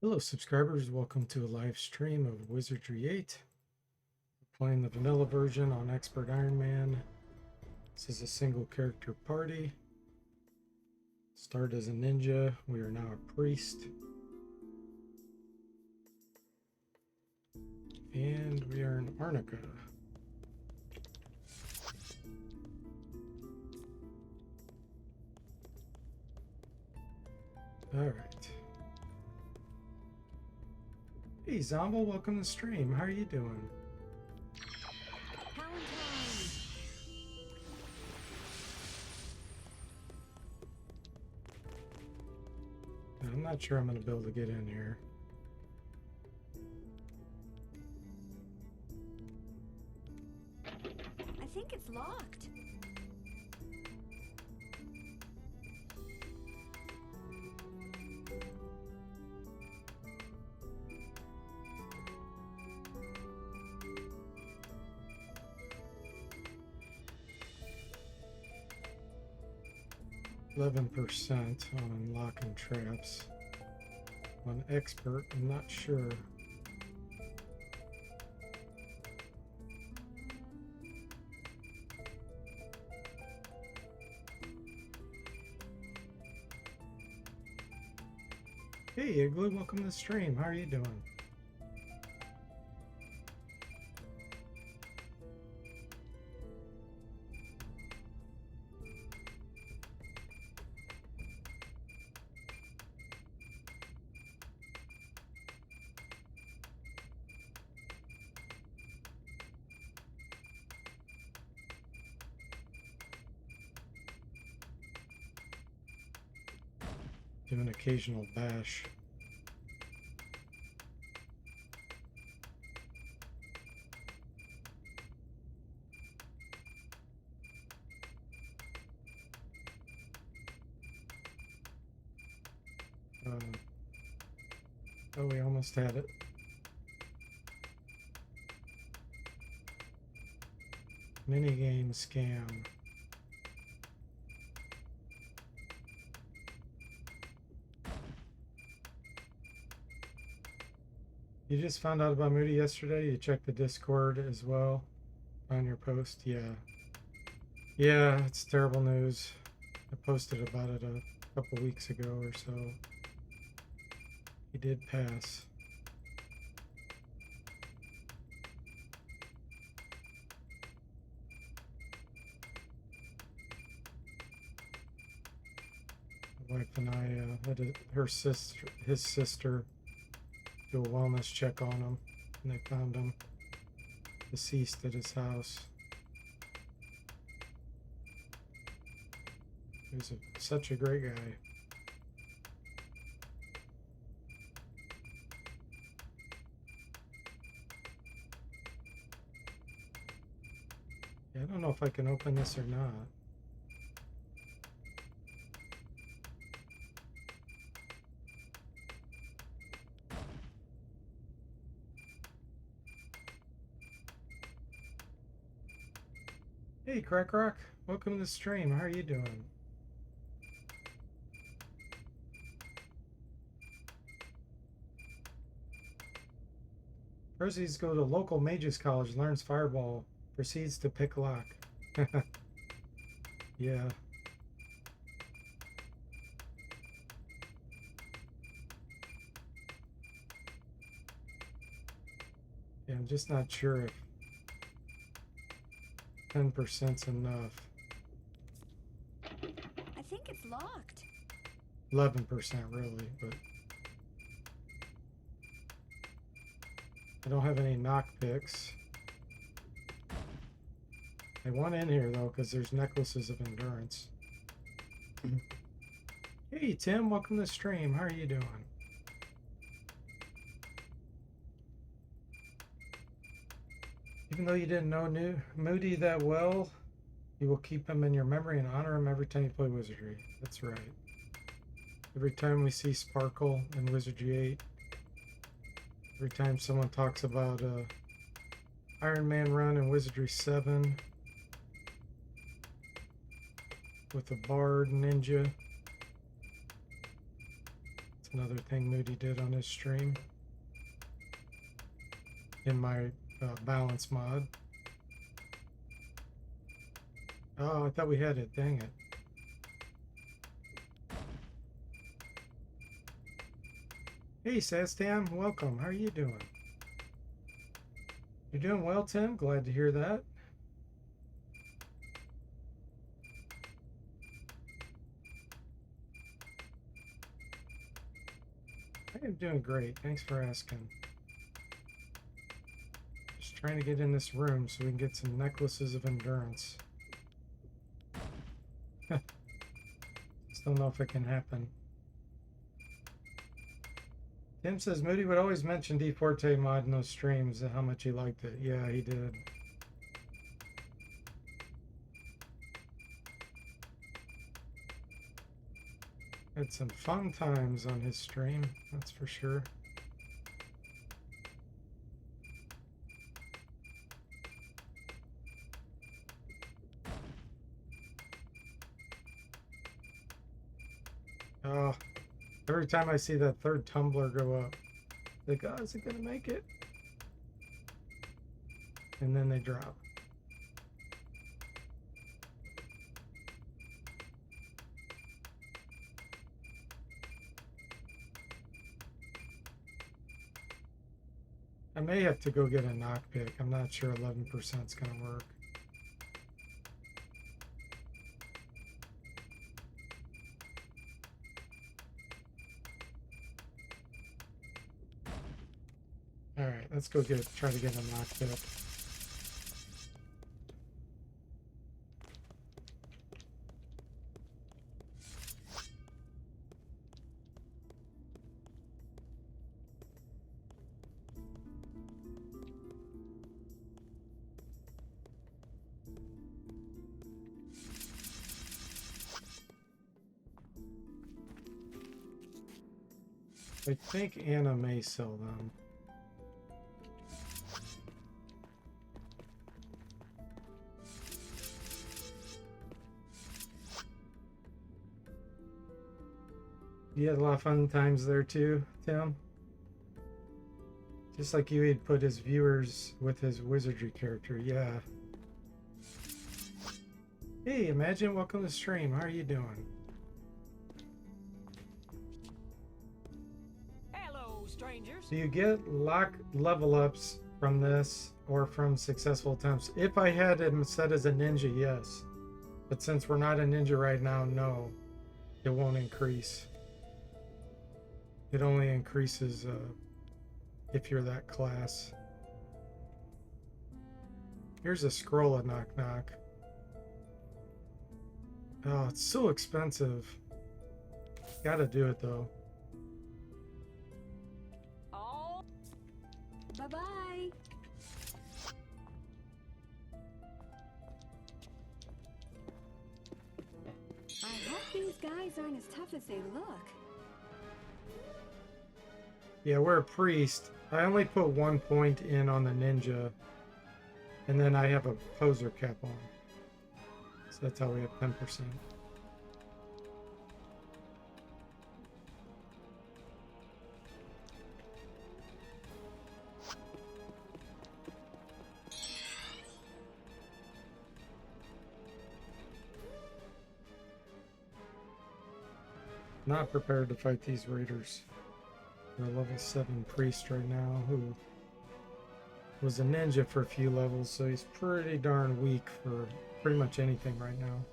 Hello subscribers, welcome to a live stream of Wizardry 8. We're playing the vanilla version on Expert Iron Man. This is a single character party. Start as a ninja, we are now a priest. And we are an arnica. Alright. Hey Zombie, welcome to the stream. How are you doing? I'm not sure I'm going to be able to get in here. I think it's locked. %11 on unlocking traps. On expert, I'm not sure. Hey Igloo, welcome to the stream. How are you doing? Do an occasional bash. Oh, we almost had it. Minigame scam. You just found out about Moody yesterday? You checked the Discord as well on your post? Yeah. Yeah, it's terrible news. I posted about it a couple weeks ago or so. He did pass. My wife and I had his sister do a wellness check on him, and they found him deceased at his house. He was such a great guy. Yeah, I don't know if I can open this or not. Hey, Crack Rock, welcome to the stream. How are you doing? Proceeds go to local mages college, learns fireball, proceeds to pick lock. Yeah. Yeah, I'm just not sure if 10%'s enough. I think it's locked. 11% really, but I don't have any knock picks. I want in here though, because there's necklaces of endurance. Hey Tim, welcome to the stream. How are you doing? Even though you didn't know Moody that well, you will keep him in your memory and honor him every time you play Wizardry. That's right. Every time we see Sparkle in Wizardry 8, every time someone talks about Iron Man run in Wizardry 7 with a Bard Ninja, it's Another thing Moody did on his stream in my balance mod. Oh, I thought we had it. Dang it. Hey, Sastam, welcome. How are you doing? You're doing well, Tim. Glad to hear that. I am doing great. Thanks for asking. Just trying to get in this room so we can get some necklaces of endurance. Still know if it can happen. Tim says Moody would always mention D Forte mod in those streams and how much he liked it. Yeah, he did. Had some fun times on his stream, that's for sure. Oh, every time I see that third tumbler go up, like, oh, is it gonna make it? And then they drop. I may have to go get a knock pick. I'm not sure 11% is gonna work. All right, let's go try to get a knock pick. I think Anna may sell them. You had a lot of fun times there too, Tim? Just like you, he'd put his viewers with his wizardry character, yeah. Hey, Imagine, welcome to the stream. How are you doing? Strangers. Do you get level ups from this or from successful attempts? If I had him set as a ninja, yes. But since we're not a ninja right now, no. It won't increase. It only increases if you're that class. Here's a scroll of knock knock. Oh, it's so expensive. Gotta do it though. Bye-bye. I hope these guys aren't as tough as they look. Yeah, we're a priest. I only put 1 point in on the ninja. And then I have a poser cap on. So that's how we have 10%. Not prepared to fight these raiders. We're a level 7 priest right now who was a ninja for a few levels, so he's pretty darn weak for pretty much anything right now.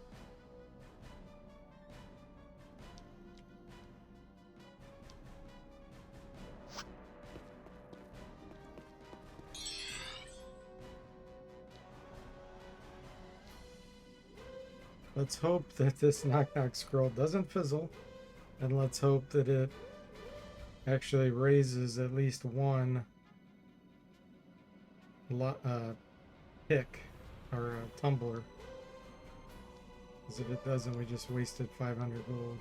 Let's hope that this knock knock scroll doesn't fizzle. And let's hope that it actually raises at least one pick or a tumbler. Because if it doesn't, we just wasted 500 gold.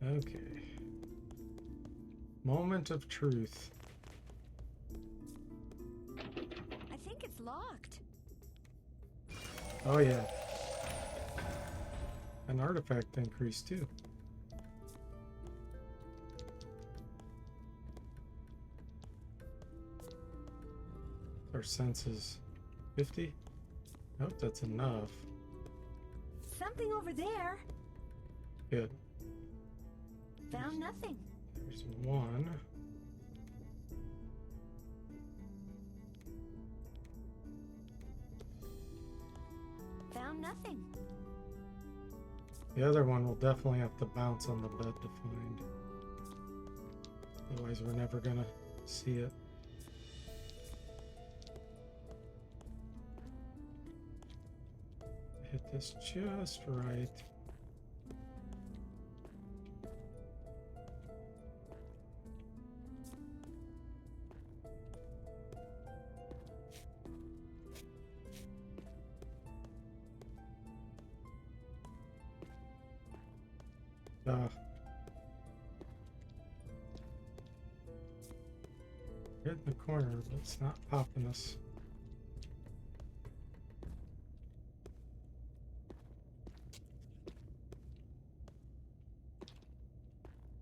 Okay. Moment of truth. I think it's locked. Oh yeah. An artifact increase too. Our senses 50. Nope, that's enough. Something over there. Good. Found nothing. There's one. Found nothing. The other one will definitely have to bounce on the bed to find. Otherwise, we're never gonna see it. Hit this just right. Hit in the corner, but it's not popping us.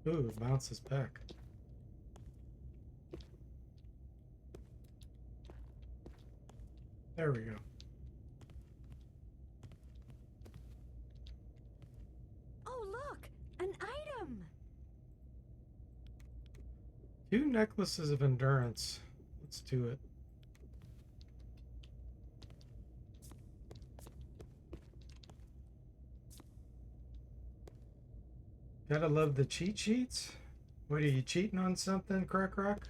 Ooh, it bounces back. There we go. Oh, look! An item! 2 necklaces of endurance. Let's do it. Gotta love the cheat sheets. What are you cheating on something, Crack Rock?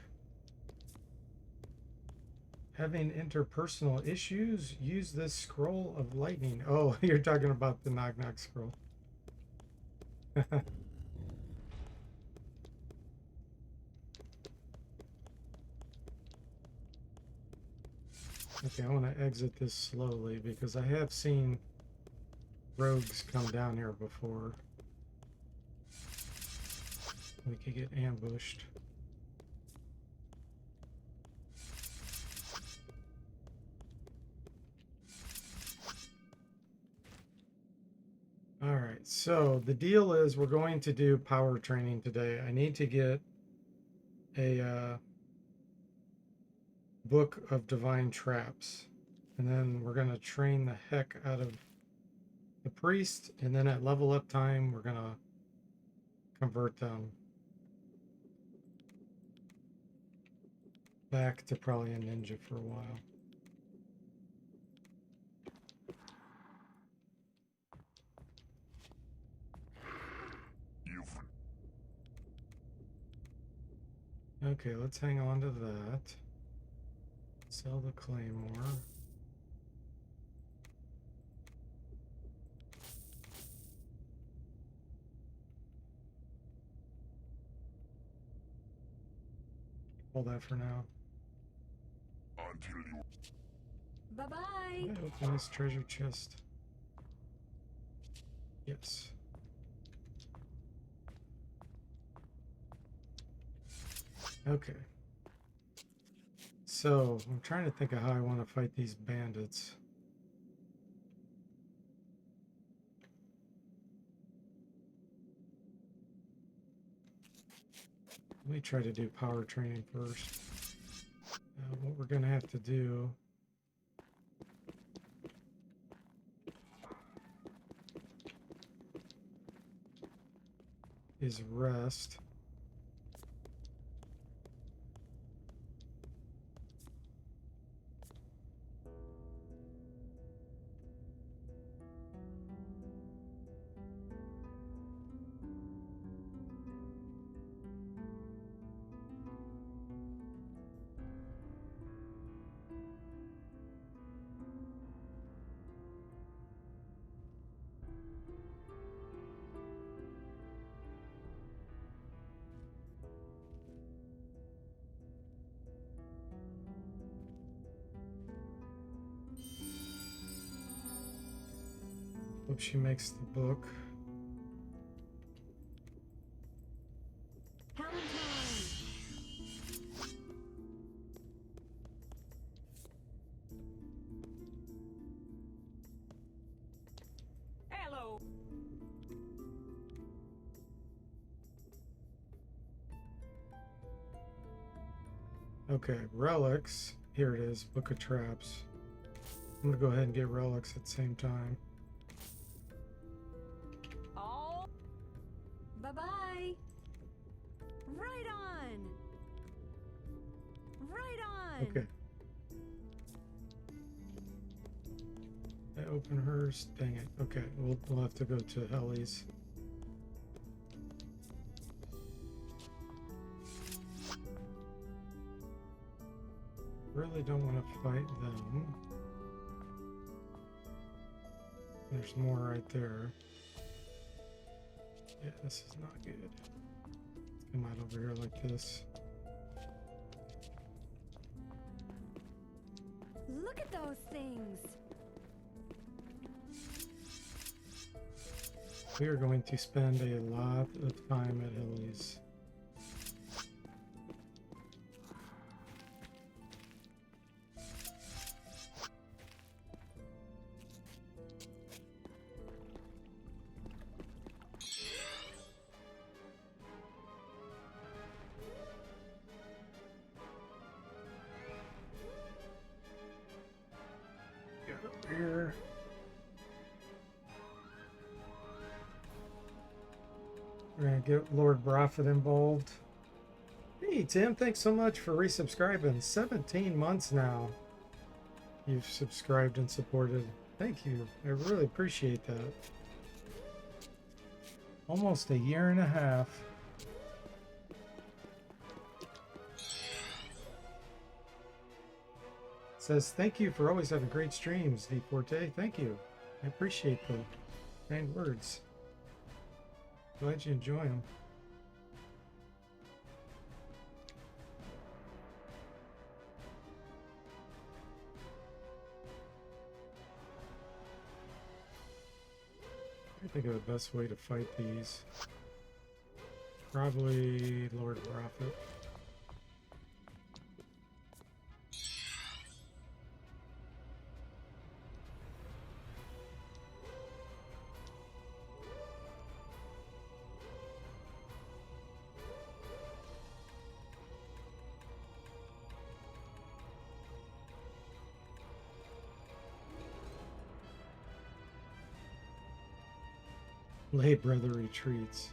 Having interpersonal issues? Use this scroll of lightning. Oh, you're talking about the knock knock scroll. Okay, I want to exit this slowly because I have seen rogues come down here before. We could get ambushed. All right, so the deal is we're going to do power training today. I need to get a book of divine traps, and then we're going to train the heck out of the priest, and then at level up time we're going to convert them back to probably a ninja for a while. Okay, let's hang on to that. Sell the claymore. Hold that for now. Bye-bye! Open this treasure chest. Yes. Okay. So, I'm trying to think of how I want to fight these bandits. Let me try to do power training first. What we're going to have to do is rest. Hope she makes the book. Okay, relics. Here it is, Book of Traps. I'm gonna go ahead and get relics at the same time. Oh. Bye-bye. Right on. Right on. Okay. I open hers. Dang it. Okay, we'll have to go to Helly's. Really don't want to fight them. There's more right there. Yeah, this is not good. Let's come out over here like this. Look at those things. We are going to spend a lot of time at Hilly's. Get over here. We're gonna get Lord Broffet involved. Hey Tim, thanks so much for resubscribing. 17 months now. You've subscribed and supported. Thank you. I really appreciate that. Almost a year and a half. Says, thank you for always having great streams, D Forte. Thank you. I appreciate the kind words. Glad you enjoy them. I think of the best way to fight these. Probably Lord Prophet. Lay Brother retreats.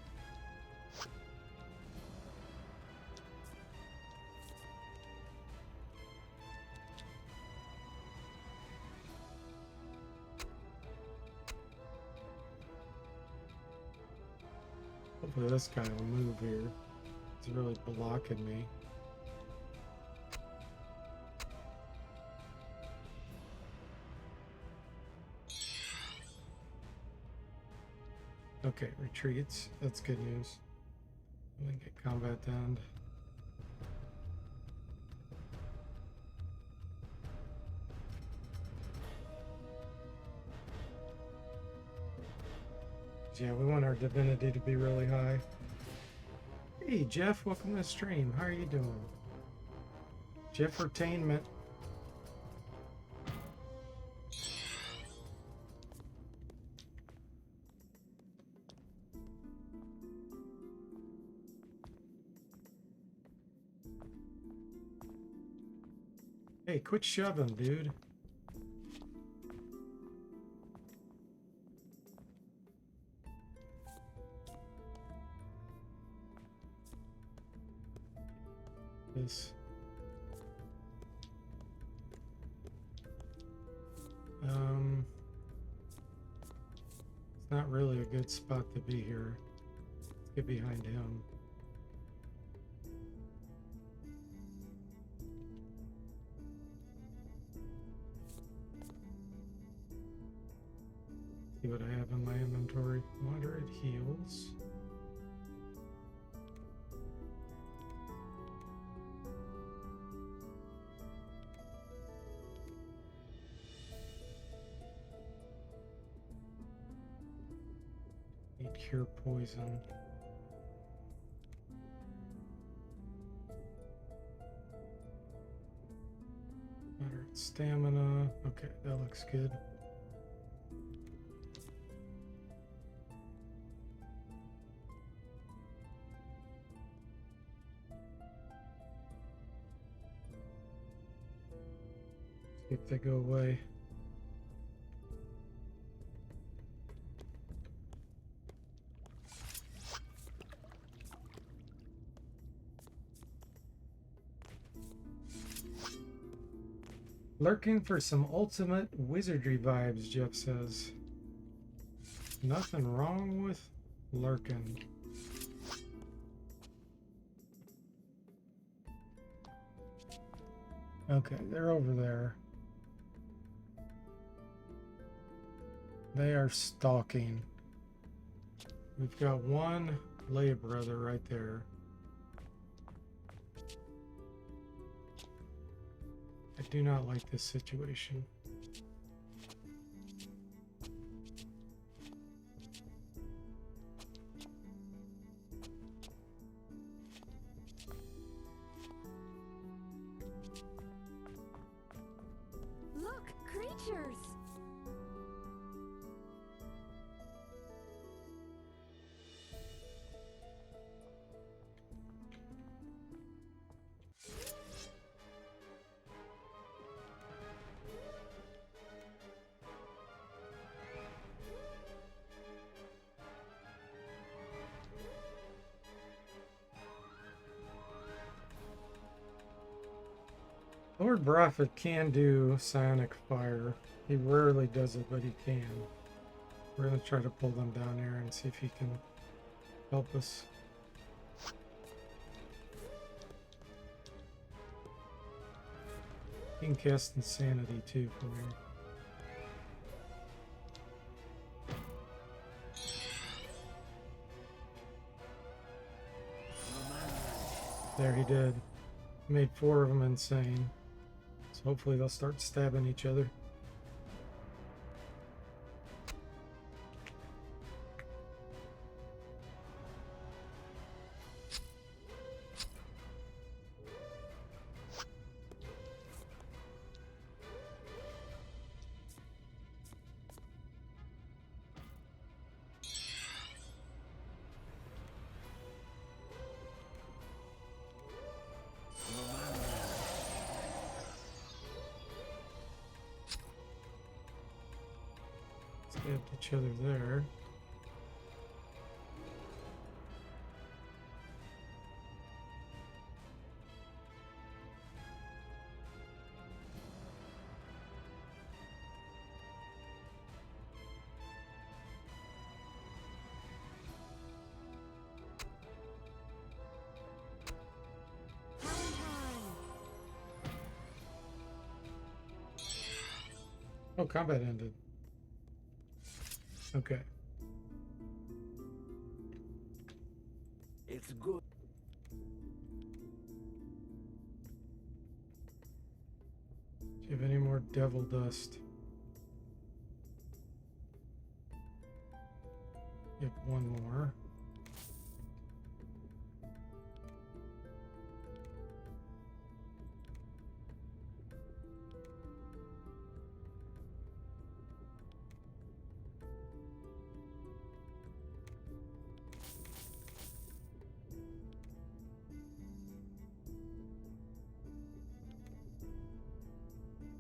Hopefully this guy will move here. He's really blocking me. Okay, retreats. That's good news. We can get combat down. Yeah, we want our divinity to be really high. Hey, Jeff, welcome to the stream. How are you doing? Jeffertainment. Hey, quit shoving, dude. This. It's not really a good spot to be here. Let's get behind him. See what I have in my inventory. Moderate heals. Need cure poison. Moderate stamina. Okay, that looks good. if they go away. Lurking for some ultimate wizardry vibes, Jeff says. Nothing wrong with lurking. Okay, they're over there. They are stalking. We've got one lay brother right there. I do not like this situation. Look, creatures! Lord Prophet can do Psionic Fire. He rarely does it, but he can. We're going to try to pull them down here and see if he can help us. He can cast Insanity too from here. There he did. Made 4 of them insane. So hopefully they'll start stabbing each other. Stabbed each other there. Oh, combat ended. Okay. It's good. Do you have any more devil dust? You have one more.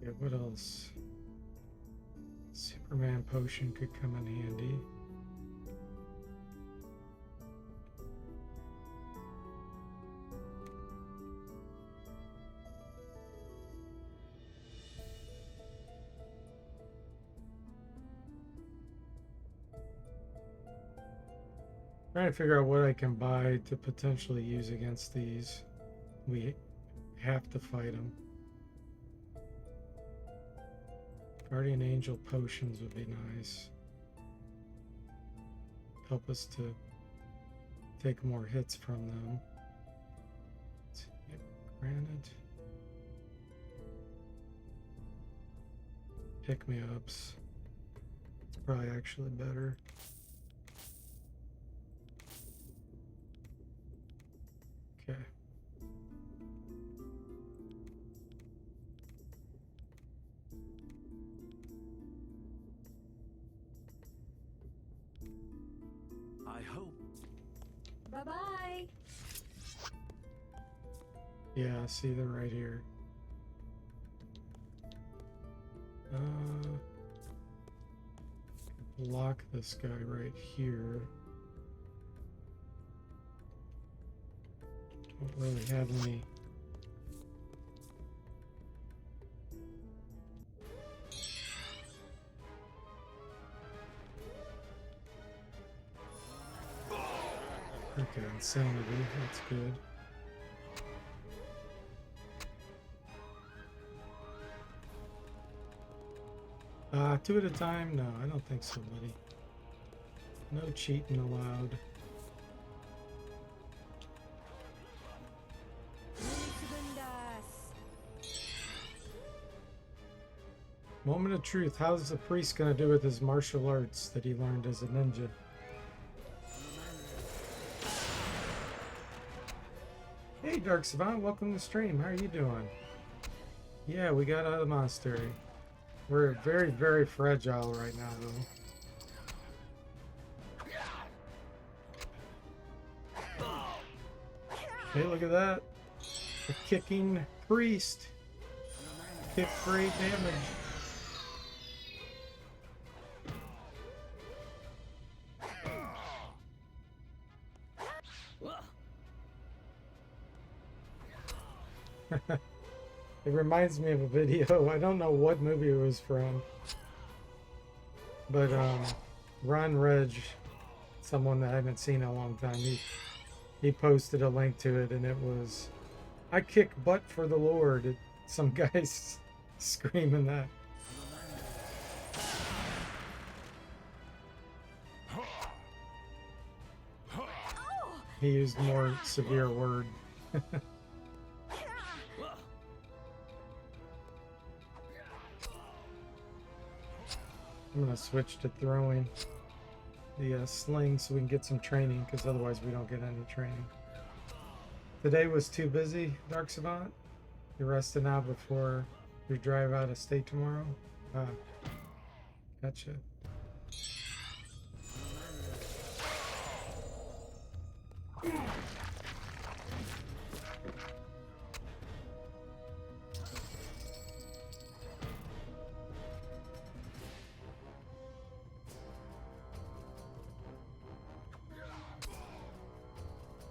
Yeah, what else? Superman potion could come in handy. Trying to figure out what I can buy to potentially use against these. We have to fight them. Guardian Angel potions would be nice. Help us to take more hits from them. Granted. Pick me ups. It's probably actually better. Okay. I hope. Bye-bye! Yeah, see, they're right here. Block this guy right here. Don't really have any. Okay, insanity, that's good. Two at a time? No, I don't think so, buddy. No cheating allowed. Moment of truth. How's the priest gonna do with his martial arts that he learned as a ninja? Hey, Dark Savant, welcome to the stream. How are you doing? Yeah, we got out of the monastery. We're very, very fragile right now, though. Hey, look at that. A kicking priest. Kick for 8 damage. It reminds me of a video. I don't know what movie it was from, but Ron Reg, someone that I haven't seen in a long time, he posted a link to it, and it was, "I kick butt for the Lord." Some guys screaming that. He used more severe word. I'm gonna switch to throwing the sling so we can get some training, because otherwise we don't get any training. Today was too busy, Dark Savant. You're resting out before you drive out of state tomorrow? Gotcha.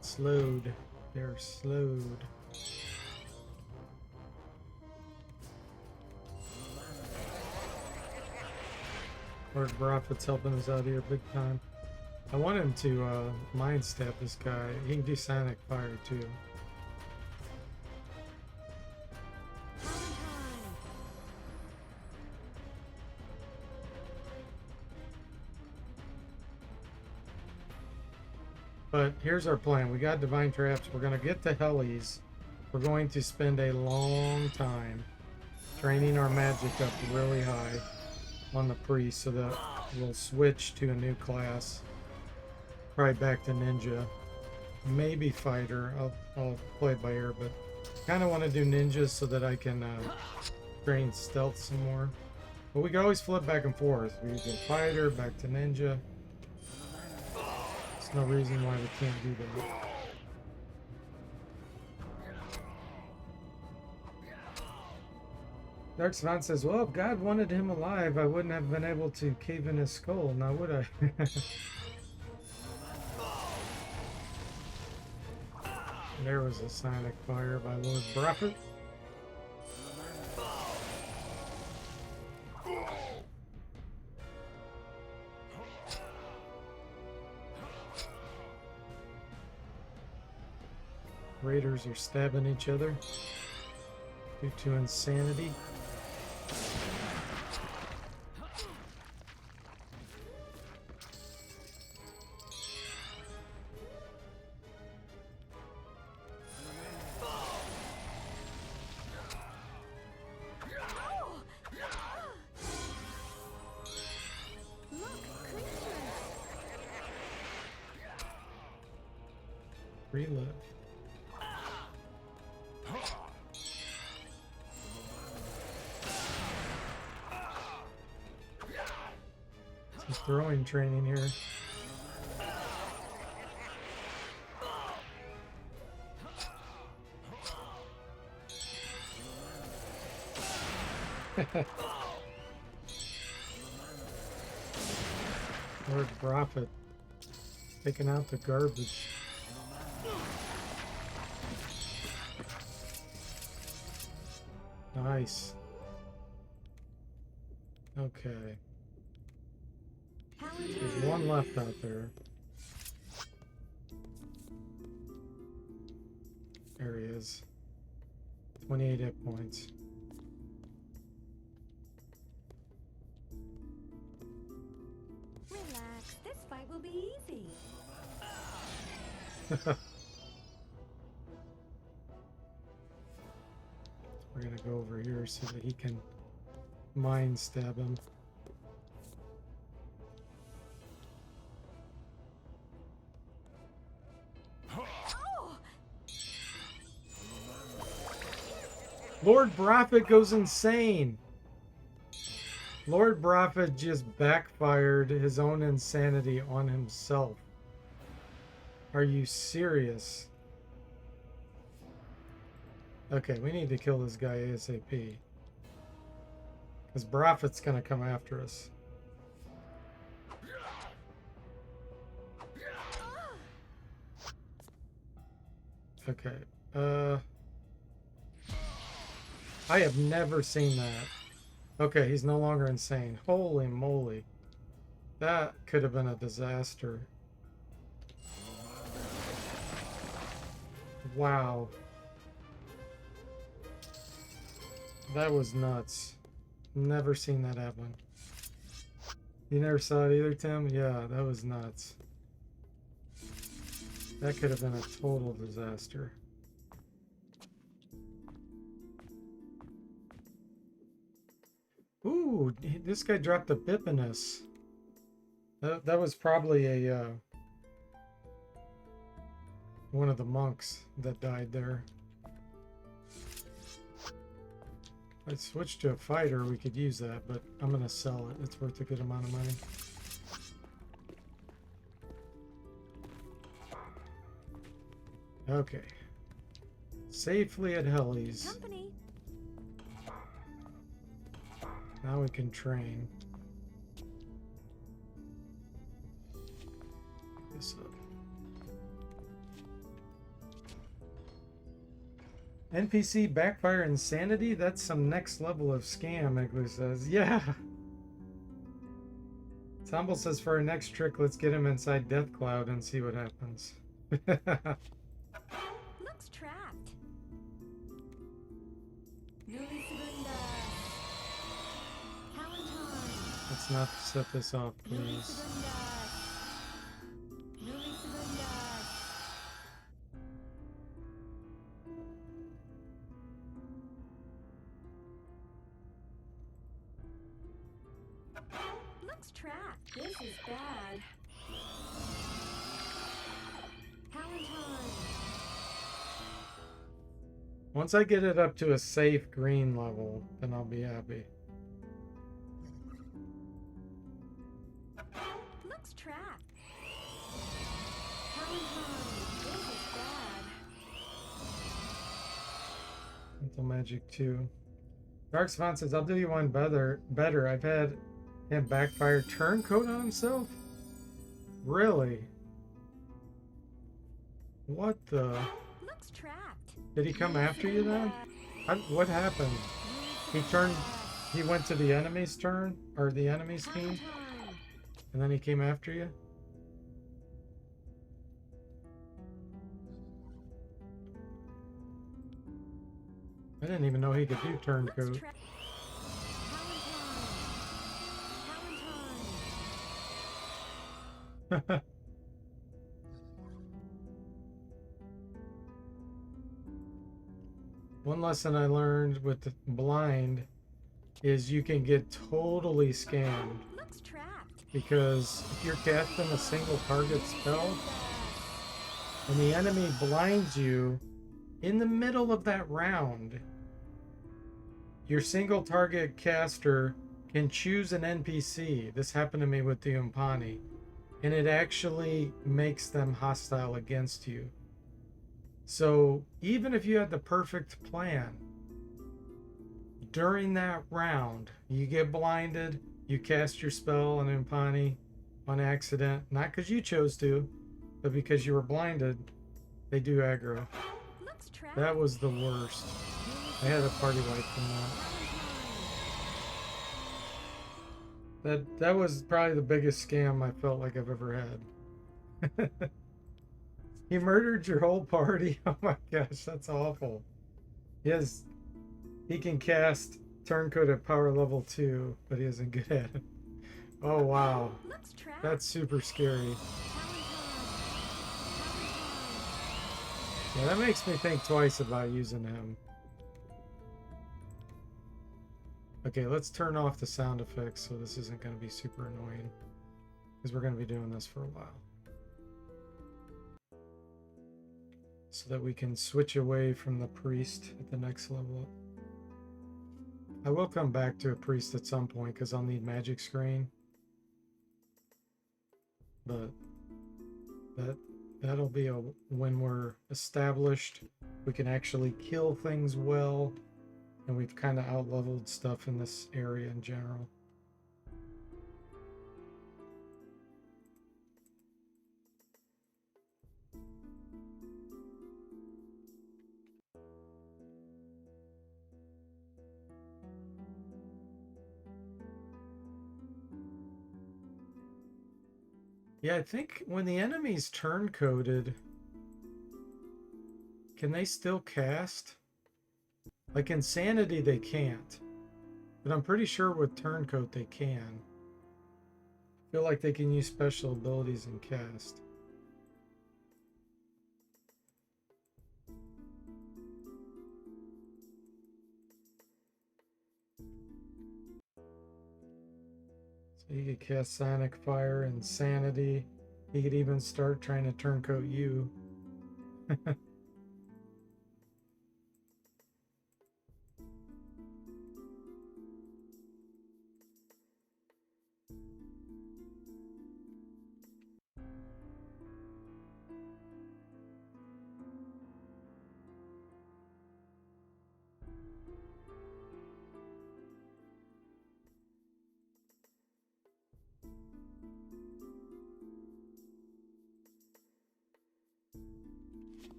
Slowed. They're slowed. Lord Prophet's helping us out here big time. I want him to mind stab this guy. He can do Sonic Fire too. But here's our plan. We got Divine Traps. We're going to get to Hellies. We're going to spend a long time training our magic up really high on the priest so that we'll switch to a new class. Probably back to ninja. Maybe fighter. I'll play by ear, but kind of want to do ninjas so that I can train stealth some more. But we can always flip back and forth. We go fighter, back to ninja. There's no reason why we can't do that. Dark Savant says, well, if God wanted him alive, I wouldn't have been able to cave in his skull, now would I? There was a Sonic Fire by Lord Prophet. Raiders are stabbing each other due to insanity. Relive. Some throwing training here. Lord Prophet taking out the garbage. Nice. Okay. There's one left out there. There he is. 28 hit points. Relax, this fight will be easy. We're gonna go over here so that he can mind stab him. Lord Prophet goes insane. Lord Prophet just backfired his own insanity on himself. Are you serious? Okay, we need to kill this guy ASAP. Because Prophet's gonna come after us. Okay, I have never seen that. Okay, he's no longer insane. Holy moly. That could have been a disaster. Wow. That was nuts. Never seen that happen. You never saw it either, Tim? Yeah, that was nuts. That could have been a total disaster. Ooh, this guy dropped a Bippinus. That was probably a one of the monks that died there. If I switch to a fighter, we could use that, but I'm gonna sell it. It's worth a good amount of money. Okay. Safely at Helly's. Company. Now we can train. This up. NPC backfire insanity? That's some next level of scam, Igloo says. Yeah! Tumble says for our next trick, let's get him inside Death Cloud and see what happens. Looks trapped. Newly Segunda. Palatine. Let's not set this off, Newly please. Segunda. Newly Segunda. Looks trapped. This is bad. Palatine. Once I get it up to a safe green level, then I'll be happy. Looks trapped. Palatine. This is bad. Mental Magic 2. Dark Savant says, I'll do you one better. I've had him backfire turncoat on himself? Really? What the? Looks trapped. Did he come after you then? What happened? He went to the enemy's turn? Or the enemy's team? And then he came after you? I didn't even know he could do turncoat. One lesson I learned with the blind is you can get totally scammed. Looks trapped. Because if you're casting a single target spell and the enemy blinds you in the middle of that round, your single target caster can choose an NPC. This happened to me with the Umpani, and it actually makes them hostile against you. So even if you had the perfect plan, during that round, you get blinded, you cast your spell on Umpani, on accident, not because you chose to, but because you were blinded, they do aggro. Let's try. That was the worst. I had a party wipe from that. That was probably the biggest scam I felt like I've ever had. He murdered your whole party. Oh my gosh, that's awful. He can cast Turncoat at power level 2, but he isn't good at it. Oh wow. Let's try. That's super scary. Yeah, that makes me think twice about using him. Okay, let's turn off the sound effects so this isn't going to be super annoying. Because we're going to be doing this for a while. So that we can switch away from the priest at the next level. I will come back to a priest at some point because I'll need magic screen. But that'll be when we're established, we can actually kill things well, and we've kind of out-leveled stuff in this area in general. Yeah, I think when the enemy's turn-coded, can they still cast? Like Insanity, they can't. But I'm pretty sure with Turncoat, they can. I feel like they can use special abilities and cast. So he could cast Sonic Fire, Insanity. He could even start trying to Turncoat you.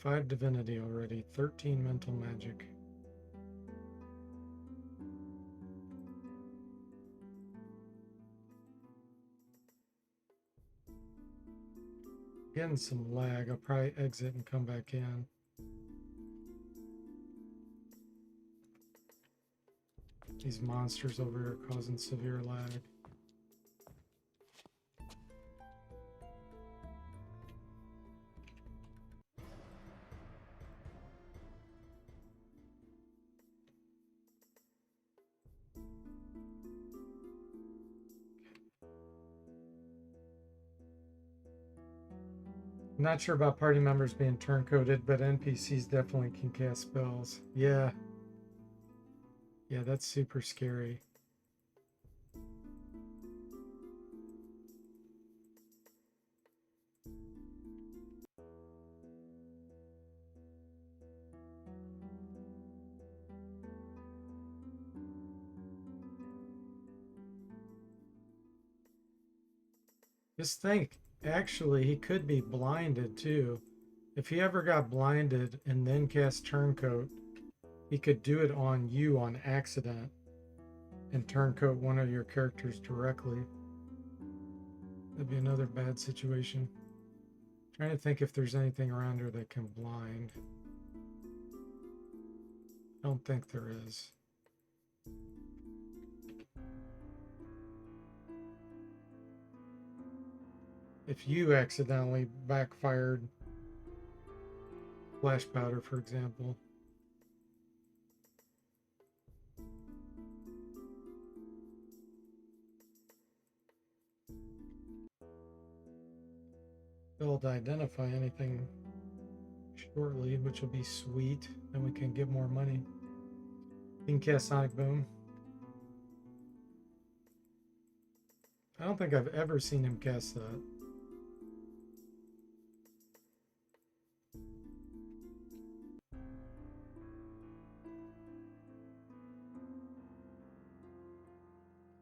Five divinity already, 13 mental magic. Getting some lag. I'll probably exit and come back in. These monsters over here are causing severe lag. I'm not sure about party members being turn-coded, but NPCs definitely can cast spells. Yeah. Yeah, that's super scary. Just think, actually, he could be blinded too. If he ever got blinded and then cast Turncoat, he could do it on you on accident and Turncoat one of your characters directly. That'd be another bad situation. Trying to think if there's anything around her that can blind. I don't think there is. If you accidentally backfired flash powder, for example. They'll identify anything shortly, which will be sweet. Then we can get more money. You can cast Sonic Boom. I don't think I've ever seen him cast that.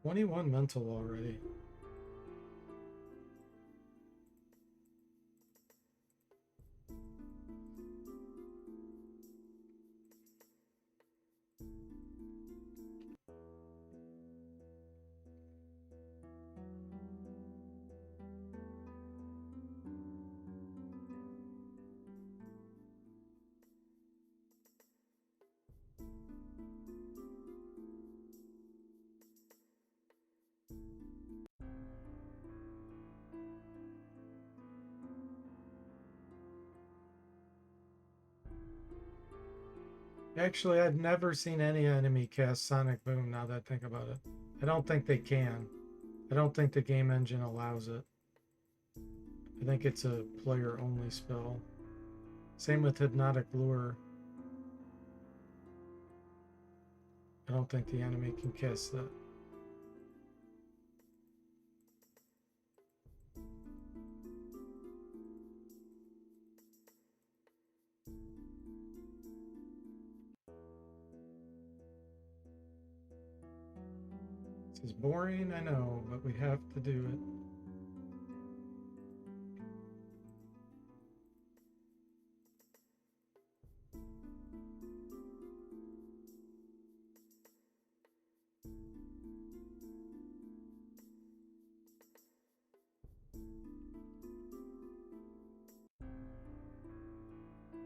21 mental already. Actually, I've never seen any enemy cast Sonic Boom now that I think about it. I don't think they can. I don't think the game engine allows it. I think it's a player only spell. Same with Hypnotic Lure. I don't think the enemy can cast that. This is boring, I know, but we have to do it.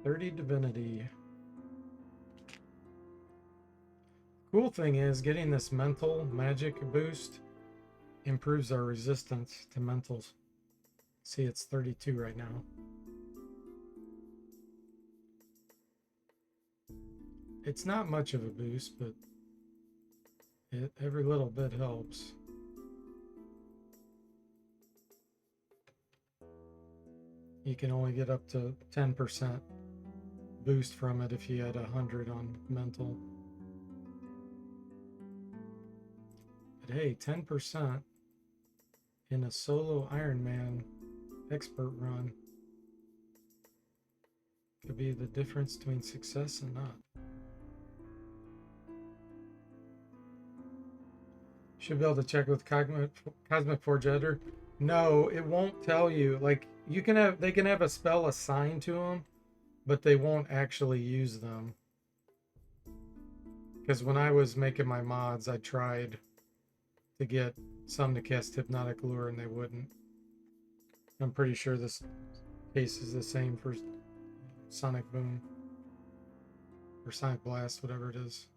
"30 Divinity." Cool thing is getting this mental magic boost improves our resistance to mentals. See, it's 32 right now. It's not much of a boost, but every little bit helps. You can only get up to 10% boost from it if you had 100 on mental. But hey, 10% in a solo Iron Man expert run could be the difference between success and not. Should be able to check with Cosmic Forge Editor. No, it won't tell you. Like, they can have a spell assigned to them, but they won't actually use them. Because when I was making my mods, I tried to get some to cast Hypnotic Lure and they wouldn't. I'm pretty sure this case is the same for Sonic Boom or Sonic Blast, whatever it is.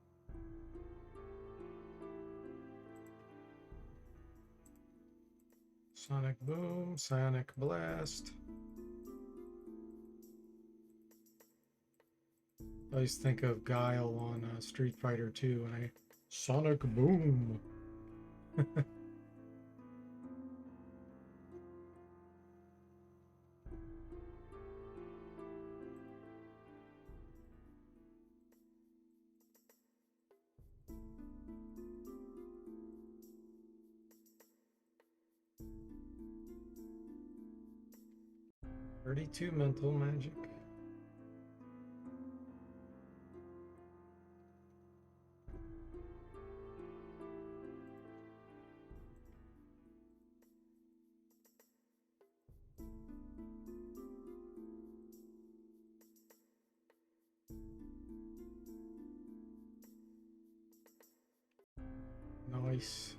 Sonic Boom, Sonic Blast. I always think of Guile on Street Fighter 2 when I Sonic Boom. 32 mental magic. Nice.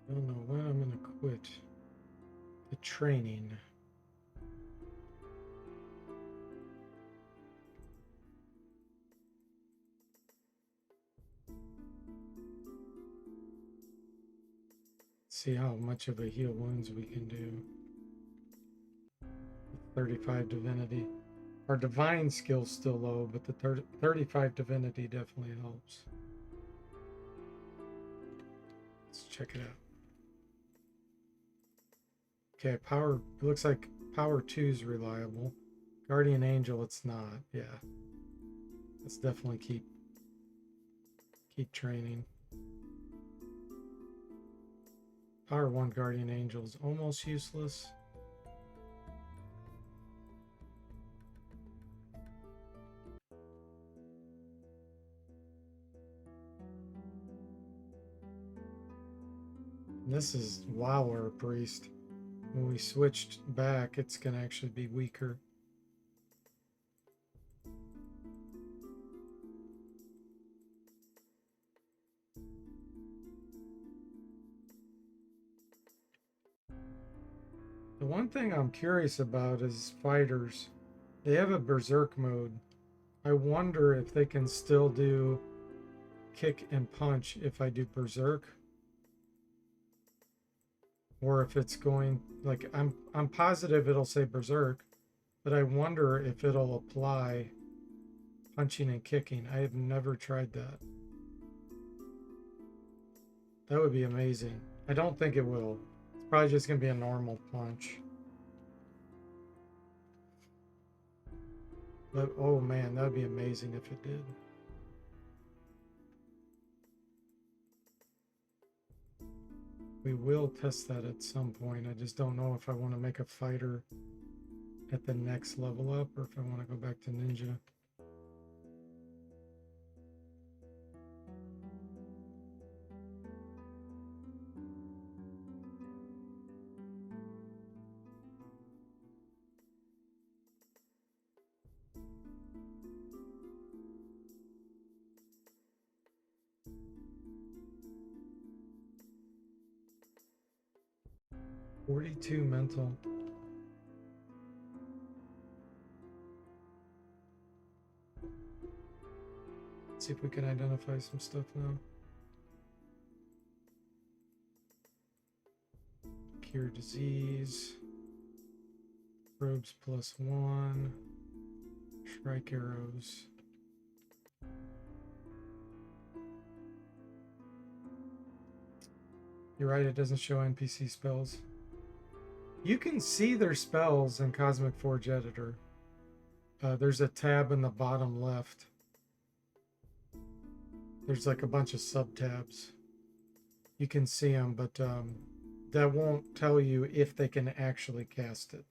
I don't know when I'm gonna quit the training. See how much of a heal wounds we can do. 35 divinity. Our divine skill's still low, but the 35 divinity definitely helps. Let's check it out. Okay, power. It looks like Power 2 is reliable. Guardian Angel, it's not. Yeah. Let's definitely keep training. Power 1 Guardian Angel is almost useless. This is Wower Priest. When we switched back, it's going to actually be weaker. The one thing I'm curious about is fighters. They have a berserk mode. I wonder if they can still do kick and punch if I do berserk. Or if it's going like I'm positive it'll say berserk, but I wonder if it'll apply punching and kicking. I have never tried that. That would be amazing. I don't think it will. It's probably just going to be a normal punch. But, oh man, that would be amazing if it did. We will test that at some point. I just don't know if I want to make a fighter at the next level up or if I want to go back to ninja. "42 mental." Let's see if we can identify some stuff now. Cure disease. Probes +1. Strike arrows. You're right, it doesn't show NPC spells. You can see their spells in Cosmic Forge Editor. There's a tab in the bottom left. There's like a bunch of sub-tabs. You can see them, but that won't tell you if they can actually cast it.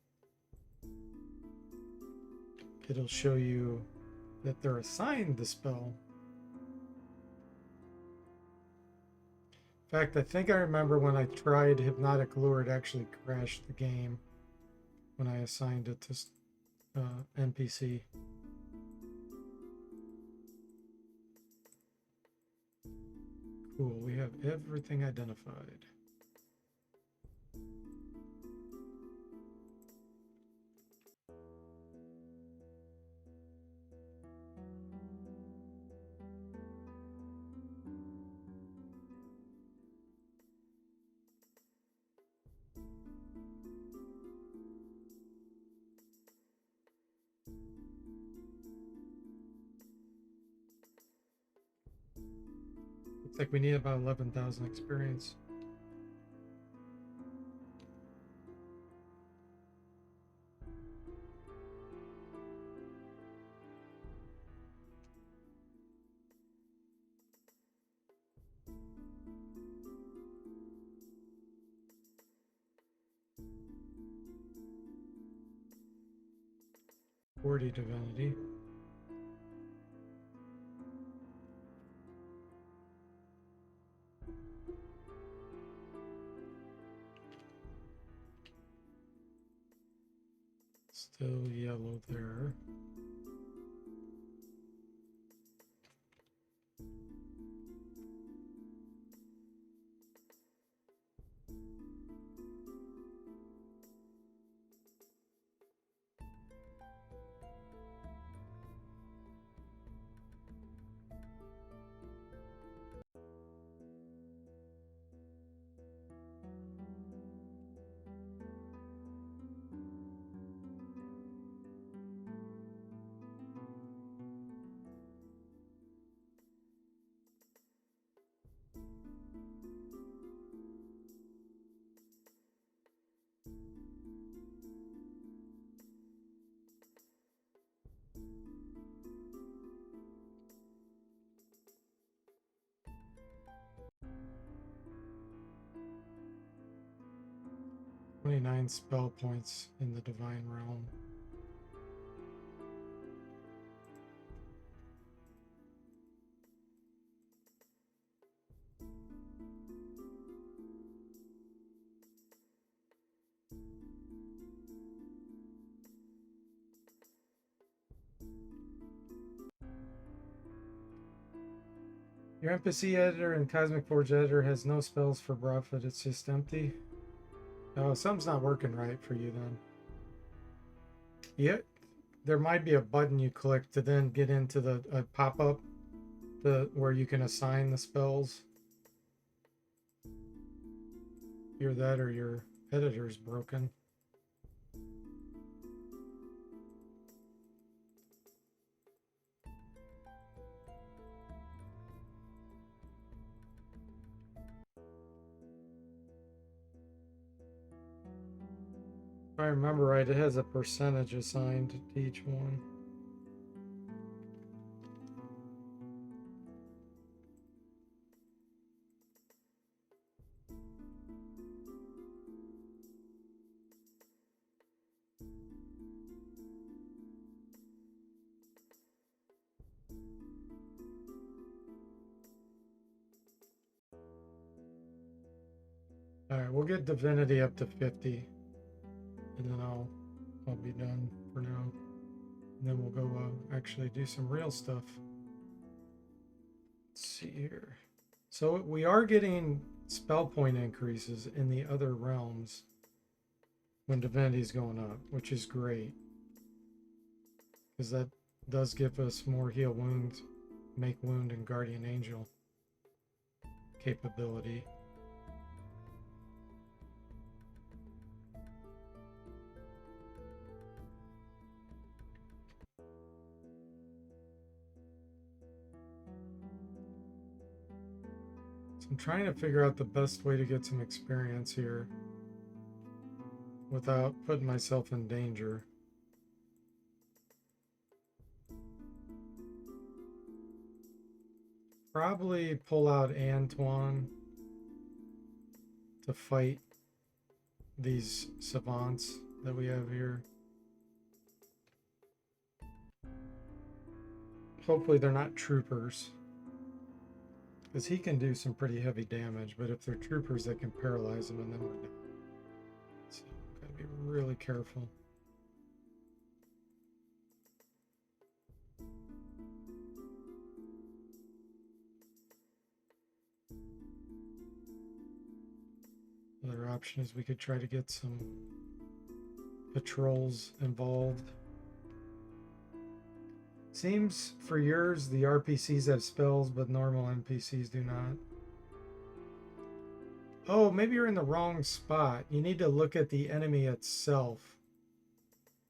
It'll show you that they're assigned the spell. In fact, I think I remember when I tried Hypnotic Lure, it actually crashed the game when I assigned it to NPC. Cool, we have everything identified. Looks like we need about 11,000 experience. Divinity. Still yellow there. 29 spell points in the Divine Realm. Your NPC editor and Cosmic Forge editor has no spells for Prophet, it's just empty. Oh, something's not working right for you then. Yeah, there might be a button you click to then get into the pop-up where you can assign the spells. Either that or your editor's broken. If I remember right, it has a percentage assigned to each one. Alright, we'll get Divinity up to 50. And then I'll be done for now. And then we'll go actually do some real stuff. Let's see here. So we are getting spell point increases in the other realms when Divinity's going up, which is great. Because that does give us more heal wound, make wound, and guardian angel capability. So I'm trying to figure out the best way to get some experience here without putting myself in danger. Probably pull out Antoine to fight these savants that we have here. Hopefully they're not troopers, because he can do some pretty heavy damage, but if they're troopers, they can paralyze them and then we're done. So gotta be really careful. Another option is we could try to get some patrols involved. Seems for yours the RPCs have spells, but normal NPCs do not. Oh, maybe you're in the wrong spot. You need to look at the enemy itself.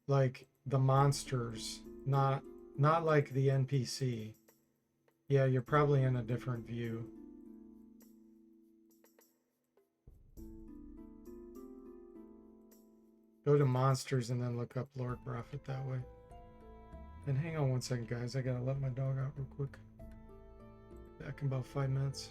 Like the monsters, not like the NPC. Yeah, you're probably in a different view. Go to monsters and then look up Lord Prophet that way. And hang on one second, guys. I gotta let my dog out real quick. Back in about 5 minutes.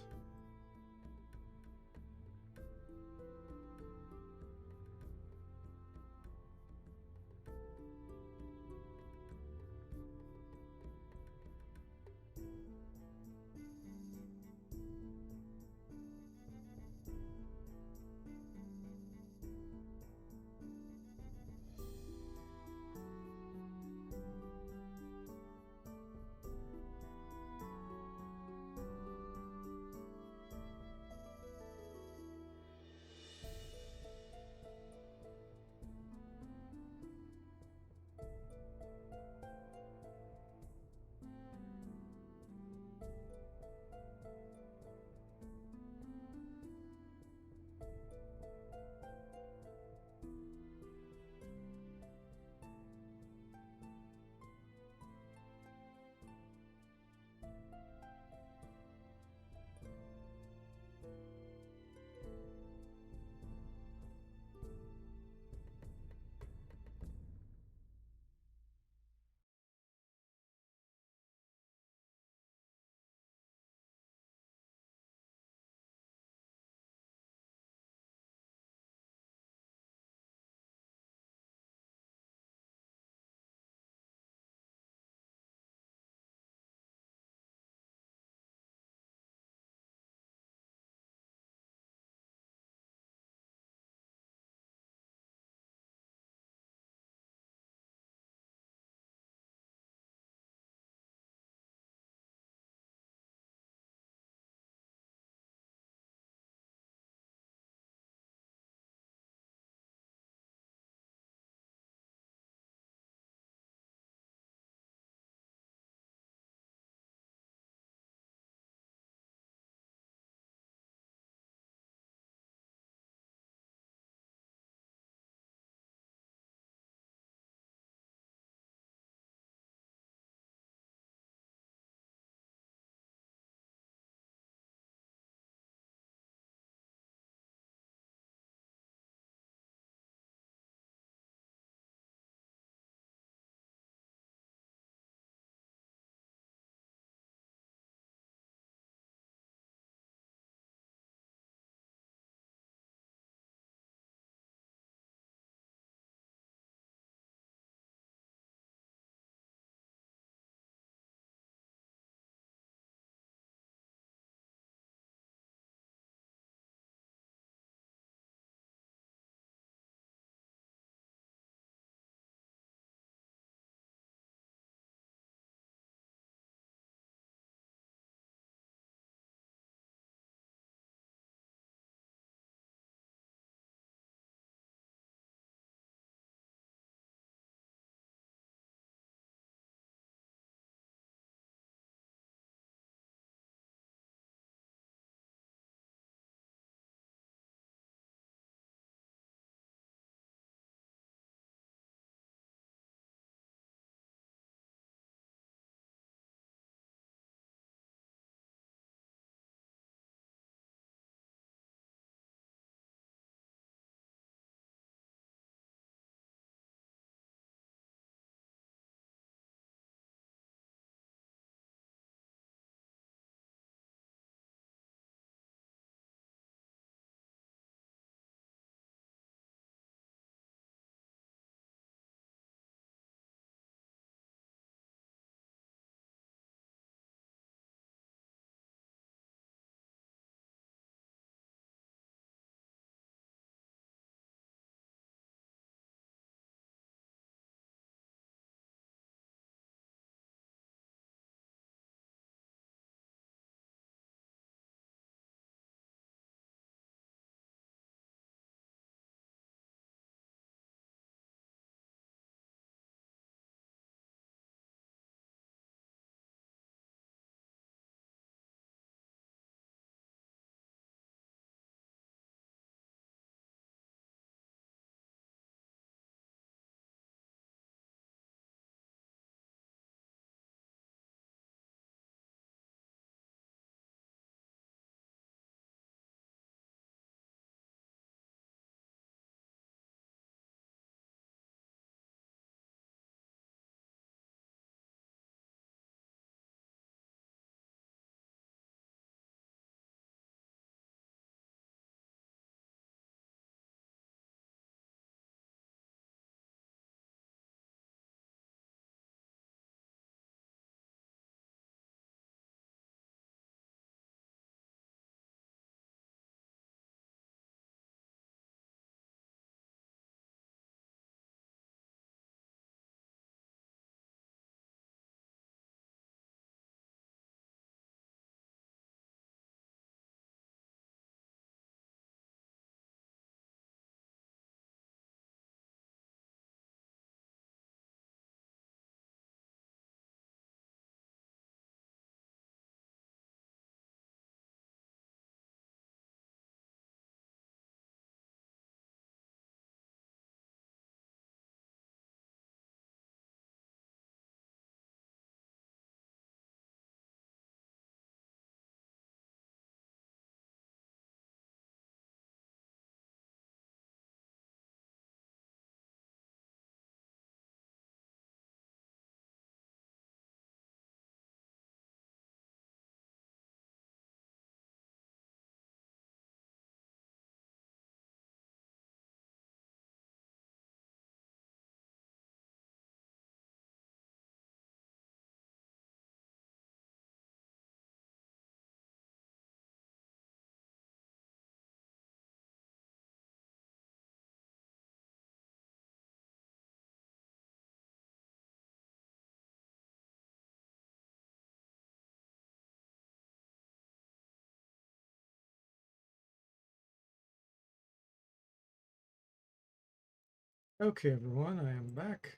Okay, everyone, I am back.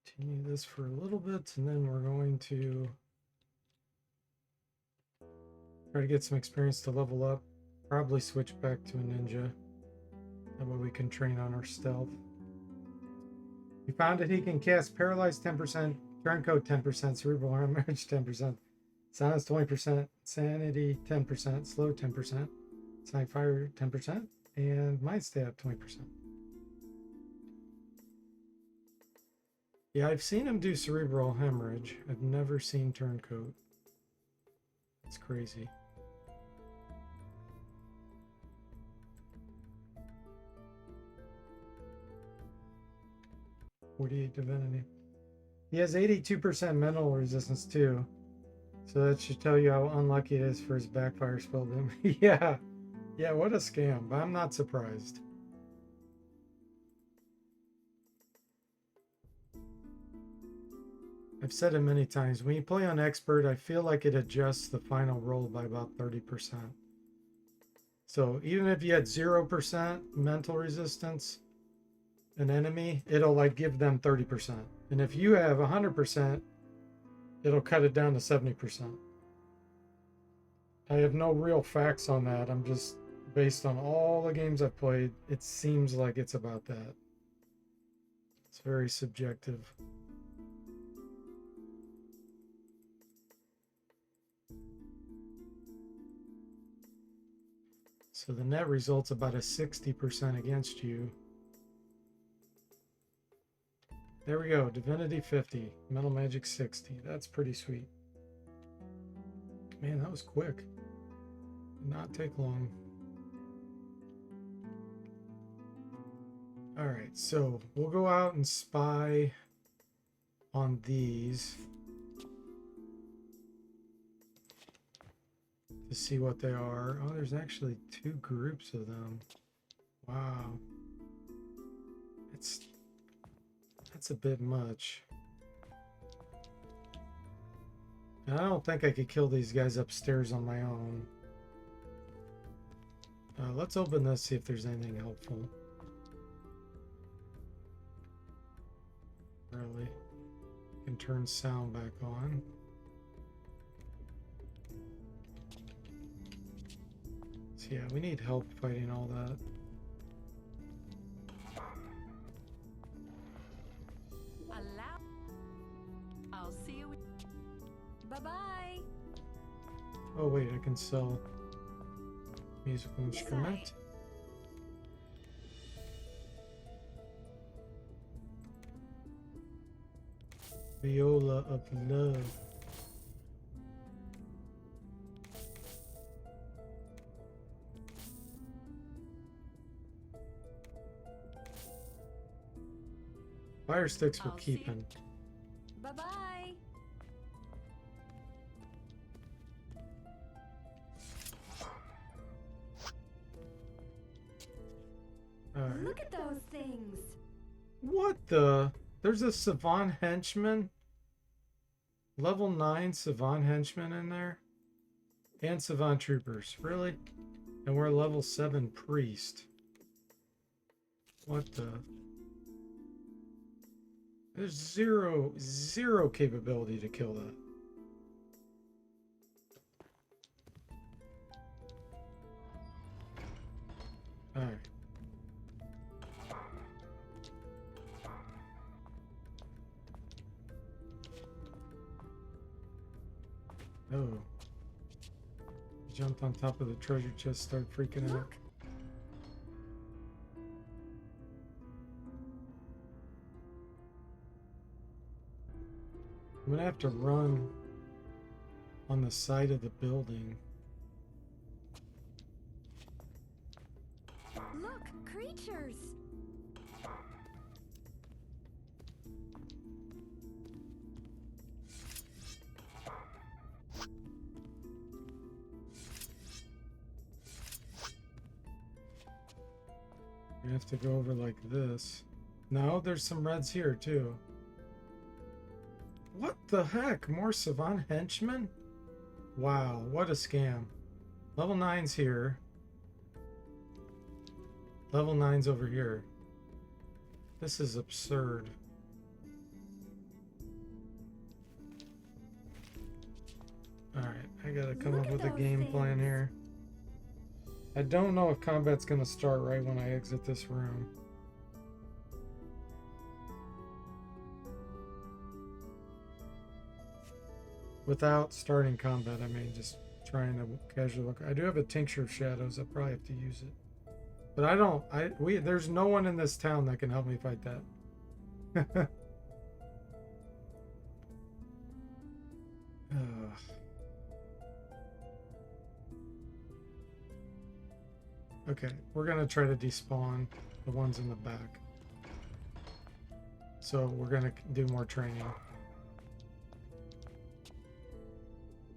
Continue this for a little bit, and then we're going to try to get some experience to level up. Probably switch back to a ninja. That way we can train on our stealth. We found that he can cast Paralyze 10%, Turncoat 10%, Cerebral Hemorrhage 10%, Silence 20%, Sanity 10%, Slow 10%, Sonic Fire 10%, and Mind Stay up 20%. Yeah, I've seen him do Cerebral Hemorrhage. I've never seen Turncoat. It's crazy. .48 Divinity. He has 82% mental resistance too. So that should tell you how unlucky it is for his backfire spell. Yeah. Yeah, what a scam. But I'm not surprised. I've said it many times. When you play on expert, I feel like it adjusts the final roll by about 30%. So even if you had 0% mental resistance, an enemy, it'll like give them 30%. And if you have 100%, it'll cut it down to 70%. I have no real facts on that. I'm just based on all the games I've played. It seems like it's about that. It's very subjective. So the net result's about a 60% against you. There we go. Divinity 50. Mental Magic 60. That's pretty sweet. Man, that was quick. Did not take long. Alright, so we'll go out and spy on these to see what they are. Oh, there's actually 2 groups of them. Wow. That's a bit much. And I don't think I could kill these guys upstairs on my own. Let's open this, see if there's anything helpful. Really. Can turn sound back on. So yeah, we need help fighting all that. I'll see you. Bye-bye. Oh wait, I can sell musical instrument. Viola of Love. Fire sticks we're keeping. Bye-bye. Alright. Look at those things. What the? There's a Savant Henchman? Level 9 Savant Henchman in there? And Savant Troopers. Really? And we're level 7 Priest. What the? There's zero capability to kill that. Alright. Oh. Jumped on top of the treasure chest, started freaking out. Look. I'm gonna have to run on the side of the building. Look, creatures. We have to go over like this. No, there's some reds here too. What the heck? More Savant Henchmen? Wow, what a scam. Level 9's here. Level 9's over here. This is absurd. Alright, I gotta come up with a game plan here. I don't know if combat's gonna start right when I exit this room. Without starting combat, I mean just trying to casually look. I do have a tincture of shadows. I probably have to use it. But I don't. There's no one in this town that can help me fight that. Okay, we're gonna try to despawn the ones in the back. So we're gonna do more training.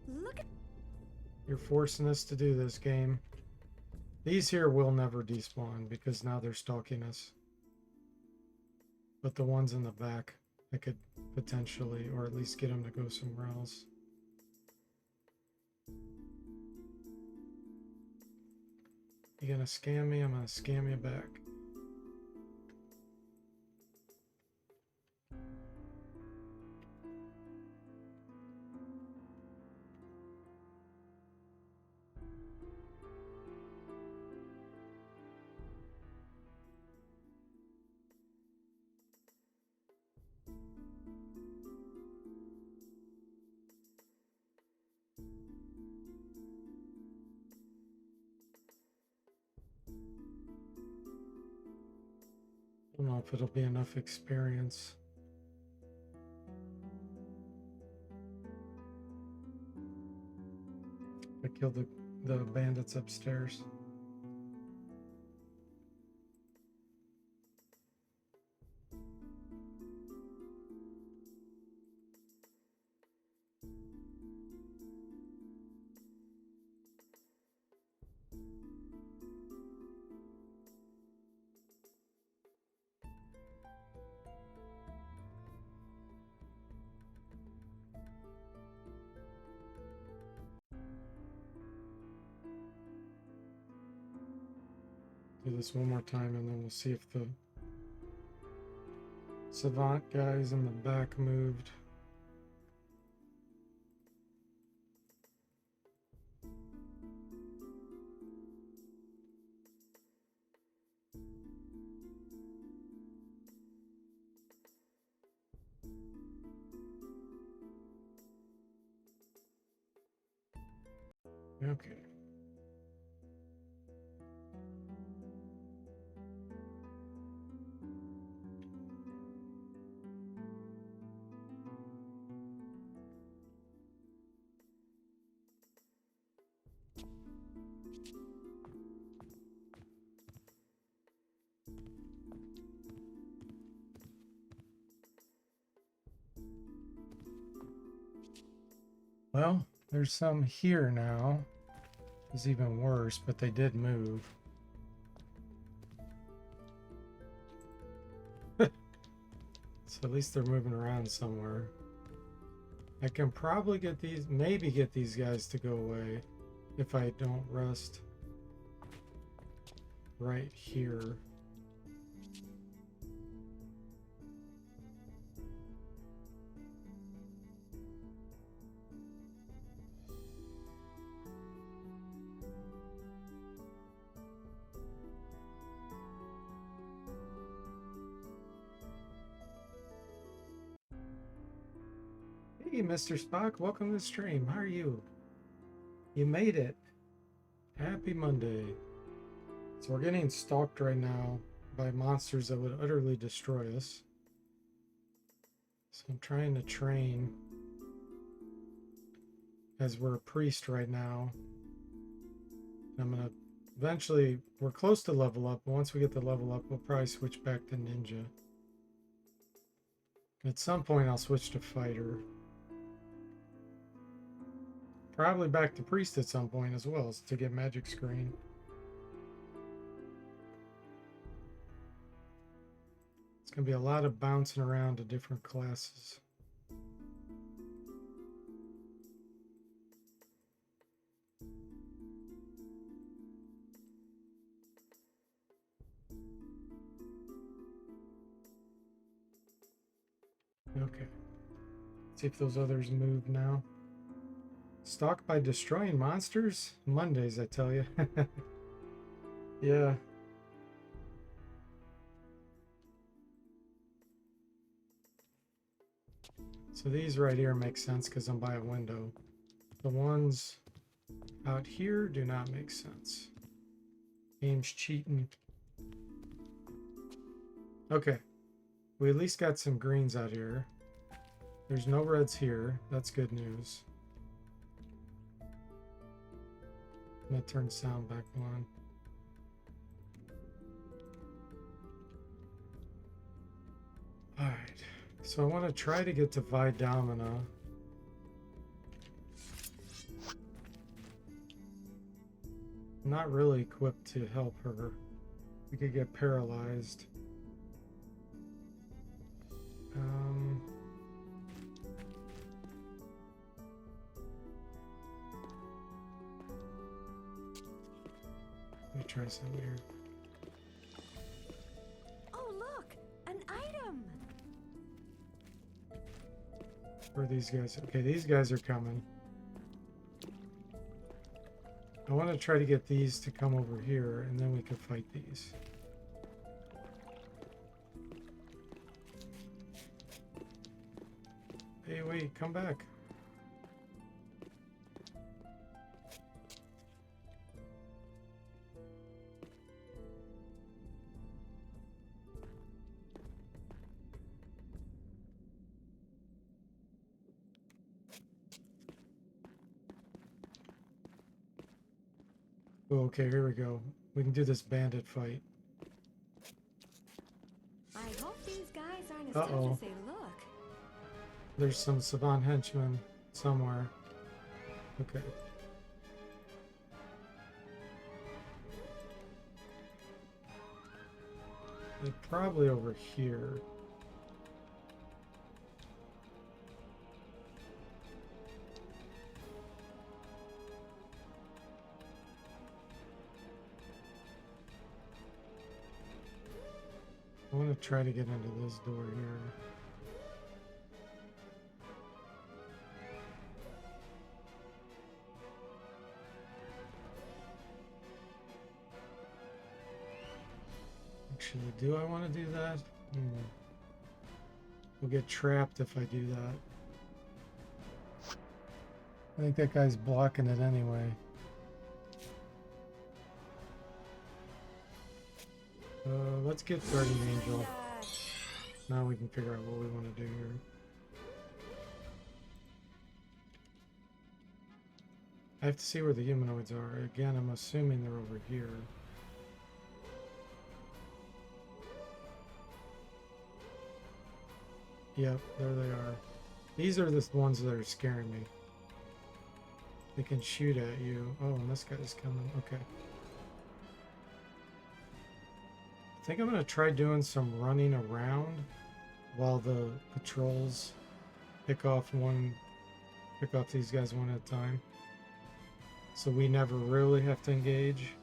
Look at You're forcing us to do this, game. These here will never despawn because now they're stalking us. But the ones in the back, I could potentially, or at least get them to go somewhere else. You gonna scam me? I'm gonna scam you back. I don't know if it'll be enough experience. I killed the bandits upstairs. Do this one more time and then we'll see if the savant guys in the back moved. Okay. Well, there's some here now. It's even worse, but they did move. So at least they're moving around somewhere. I can probably get these, maybe get these guys to go away if I don't rest right here. Hey, Mr. Spock, welcome to the stream. How are you? You made it. Happy Monday. So we're getting stalked right now by monsters that would utterly destroy us. So I'm trying to train as we're a priest right now. I'm gonna eventually, we're close to level up. Once we get the level up, we'll probably switch back to ninja. At some point I'll switch to fighter. Probably back to priest at some point as well, to get magic screen. It's gonna be a lot of bouncing around to different classes. Okay. See if those others move now. Stalked by destroying monsters? Mondays, I tell you. Yeah. So these right here make sense because I'm by a window. The ones out here do not make sense. Game's cheating. Okay. We at least got some greens out here. There's no reds here. That's good news. I'm gonna turn sound back on. Alright. So I want to try to get to Vidomina. Not really equipped to help her. We could get paralyzed. Let me try something here. Oh, look! An item! Where are these guys? Okay, these guys are coming. I want to try to get these to come over here, and then we can fight these. Hey, wait, come back. Oh, okay, here we go. We can do this bandit fight. I hope these guys aren't as Uh-oh. tough as they look. There's some savant henchmen somewhere. Okay. They're probably over here. I want to try to get into this door here. Actually, do I want to do that? We'll get trapped if I do that. I think that guy's blocking it anyway. Let's get Guardian Angel. Now we can figure out what we want to do here. I have to see where the humanoids are. Again, I'm assuming they're over here. Yep, there they are. These are the ones that are scaring me. They can shoot at you. Oh, and this guy's coming. Okay. I think I'm going to try doing some running around while the patrols pick off these guys one at a time. So we never really have to engage.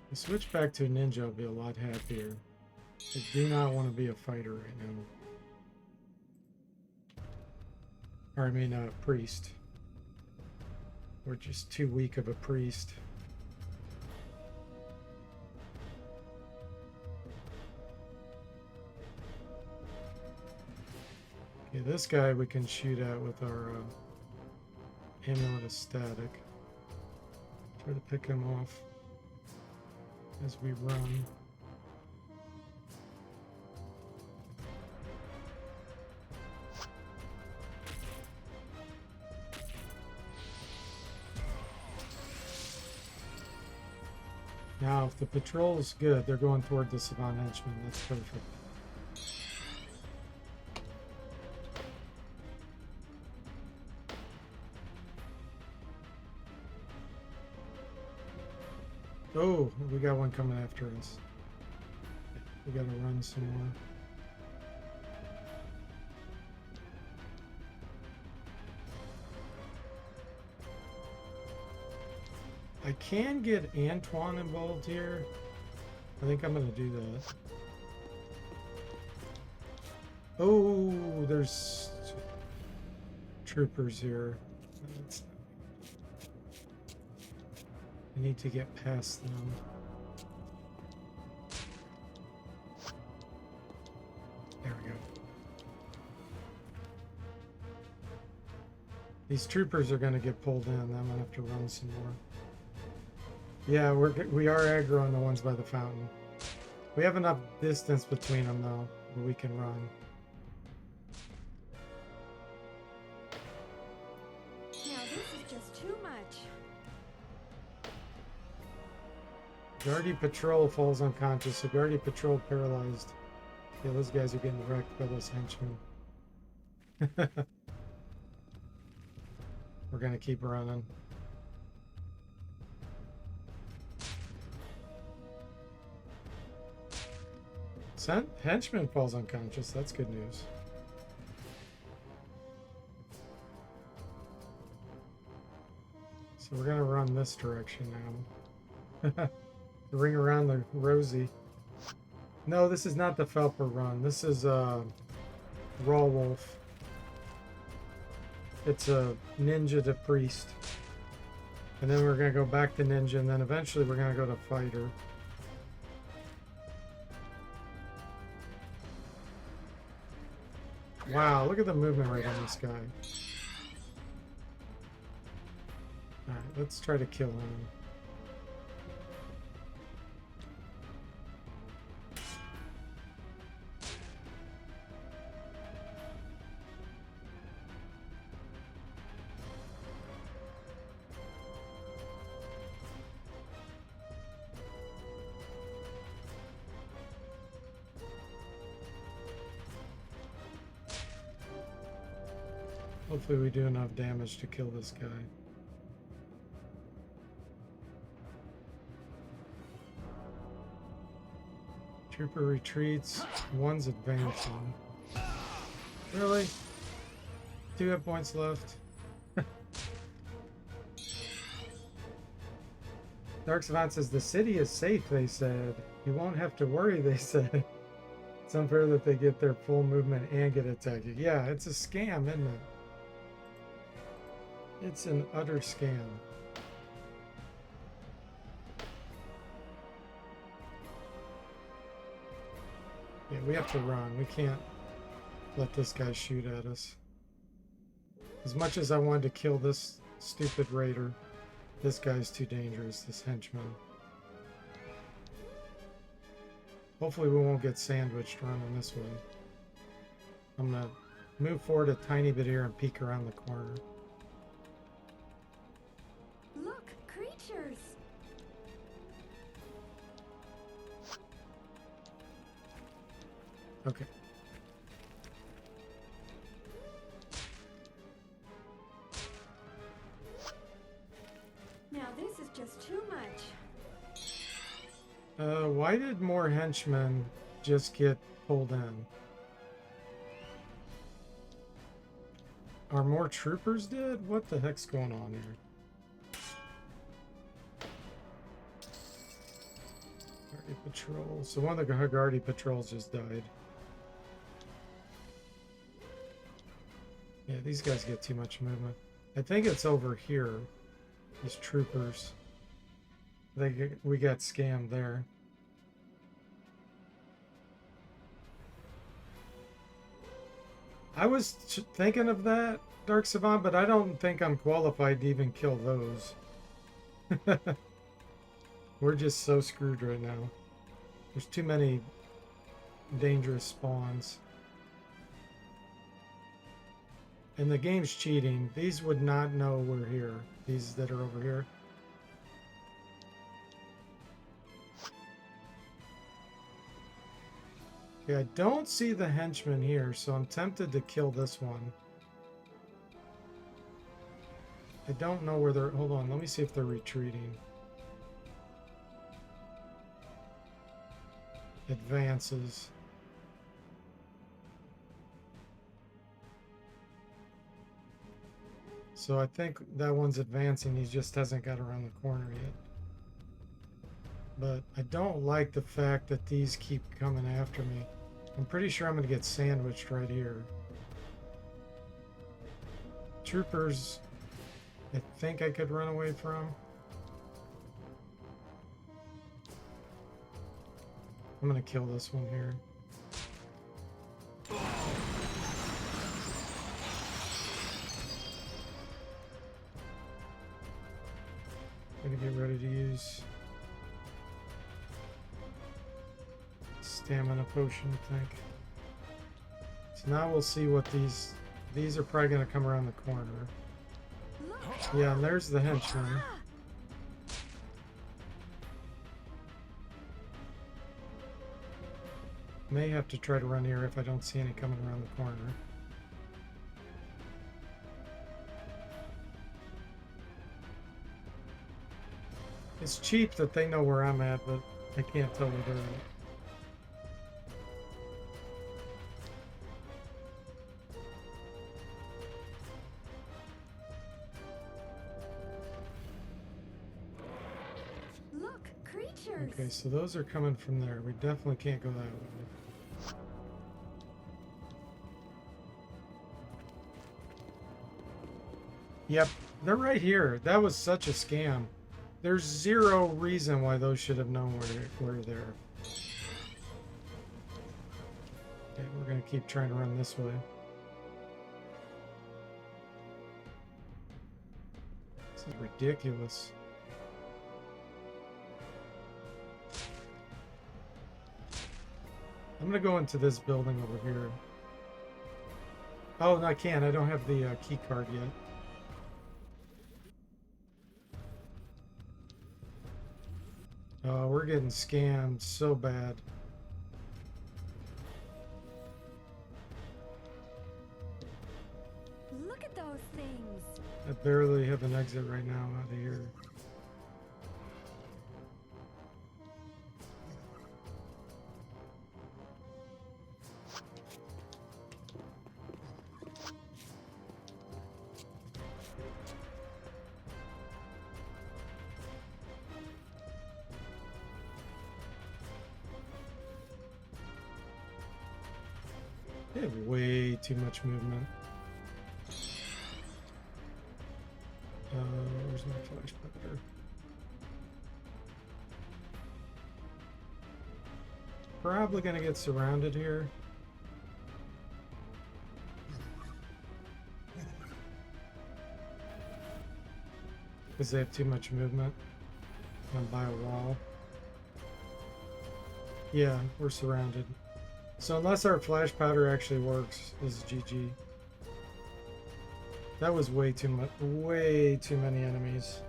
If I switch back to a ninja, I'll be a lot happier. I do not want to be a fighter right now. Or I mean a priest. We're just too weak of a priest. Okay, this guy we can shoot at with our amulet of static. Try to pick him off as we run. Now, if the patrol is good, they're going toward the savant henchman. That's perfect. Oh, we got one coming after us. We gotta run some more. I can get Antoine involved here. I think I'm gonna do that. Oh, there's troopers here. That's not... I need to get past them. There we go. These troopers are going to get pulled in. I'm going to have to run some more. Yeah, we are aggroing the ones by the fountain. We have enough distance between them though, where we can run. Now this is just too much. Guardy Patrol falls unconscious, so Guardy Patrol paralyzed. Yeah, those guys are getting wrecked by those henchmen. We're gonna keep running. Henchman falls unconscious, that's good news. So we're gonna run this direction now. Ring around the Rosie. No, this is not the Felper run. This is Raw Wolf. It's a ninja to priest. And then we're gonna go back to ninja, and then eventually we're gonna go to fighter. Wow, look at the movement rate on this guy. Alright, let's try to kill him. Hopefully we do enough damage to kill this guy. Trooper retreats. One's advancing. Really? 2 hit points left. Dark Savant says, the city is safe, they said. You won't have to worry, they said. It's unfair that they get their full movement and get attacked. Yeah, it's a scam, isn't it? It's an utter scam. Yeah, we have to run. We can't let this guy shoot at us. As much as I wanted to kill this stupid raider, this guy's too dangerous, this henchman. Hopefully we won't get sandwiched running this way. I'm gonna move forward a tiny bit here and peek around the corner. Look, creatures. Okay. Now this is just too much. Why did more henchmen just get pulled in? Are more troopers dead? What the heck's going on here? Guardy patrol. So one of the Guardy patrols just died. Yeah, these guys get too much movement. I think it's over here. These troopers. We got scammed there. I was thinking of that, Dark Savant, but I don't think I'm qualified to even kill those. We're just so screwed right now. There's too many dangerous spawns. And the game's cheating. These would not know we're here. These that are over here. Okay, I don't see the henchman here, so I'm tempted to kill this one. I don't know where they're... Hold on, let me see if they're retreating. Advances. So I think that one's advancing. He just hasn't got around the corner yet. But I don't like the fact that these keep coming after me. I'm pretty sure I'm going to get sandwiched right here. Troopers, I think I could run away from. I'm going to kill this one here. Gonna get ready to use stamina potion, I think. So now we'll see what these are probably gonna come around the corner. Yeah, and there's the henchman. May have to try to run here if I don't see any coming around the corner. It's cheap that they know where I'm at, but I can't tell where they're at. Look, creatures. Okay, so those are coming from there. We definitely can't go that way. Yep, they're right here. That was such a scam. There's zero reason why those should have known where they're. Okay, we're gonna keep trying to run this way. This is ridiculous. I'm gonna go into this building over here. Oh, no, I can't. I don't have the key card yet. Oh, we're getting scammed so bad. Look at those things. I barely have an exit right now out of here. They have way too much movement. Where's my flash powder? Probably gonna get surrounded here. Because they have too much movement. I'm by a wall. Yeah, we're surrounded. So unless our flash powder actually works, this is GG. That was way too much, way too many enemies.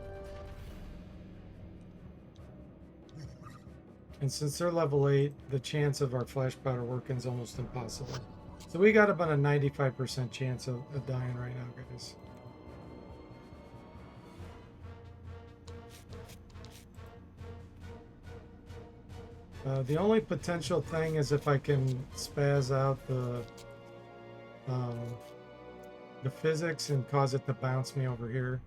And since they're level 8, the chance of our flash powder working is almost impossible. So we got about a 95% chance of dying right now, guys. The only potential thing is if I can spaz out the physics and cause it to bounce me over here.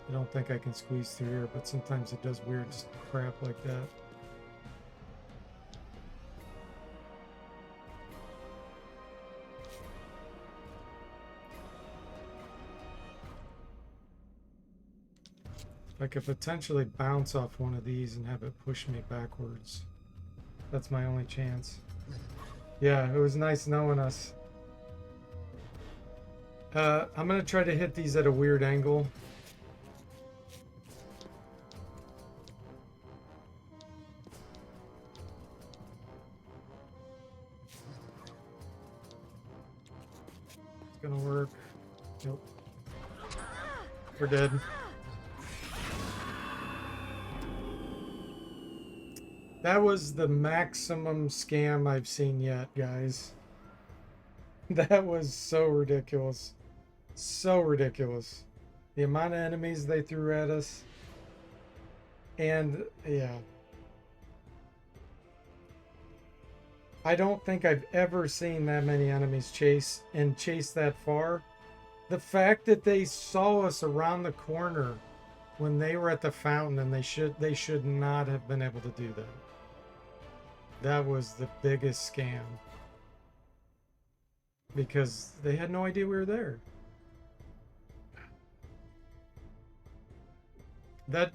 I don't think I can squeeze through here, but sometimes it does weird crap like that. I could potentially bounce off one of these and have it push me backwards. That's my only chance. Yeah, it was nice knowing us. I'm gonna try to hit these at a weird angle. It's gonna work. Nope. We're dead. That was the maximum scam I've seen yet, guys. That was so ridiculous. So ridiculous. The amount of enemies they threw at us. And, yeah. I don't think I've ever seen that many enemies chase that far The fact that they saw us around the corner when they were at the fountain, and they should not have been able to do that. That was the biggest scam. Because they had no idea we were there. That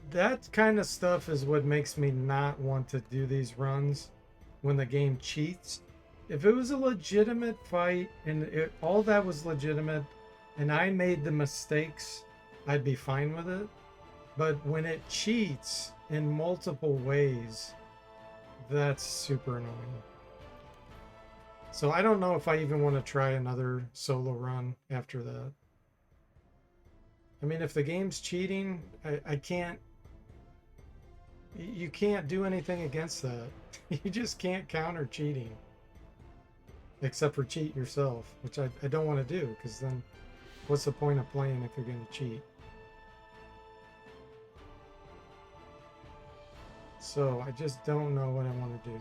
kind of stuff is what makes me not want to do these runs when the game cheats. If it was a legitimate fight and all that was legitimate and I made the mistakes, I'd be fine with it. But when it cheats in multiple ways, that's super annoying. So I don't know if I even want to try another solo run after that. I mean, if the game's cheating, I can't... You can't do anything against that. You just can't counter cheating. Except for cheat yourself, which I don't want to do, because then what's the point of playing if you're going to cheat? So I just don't know what I want to do.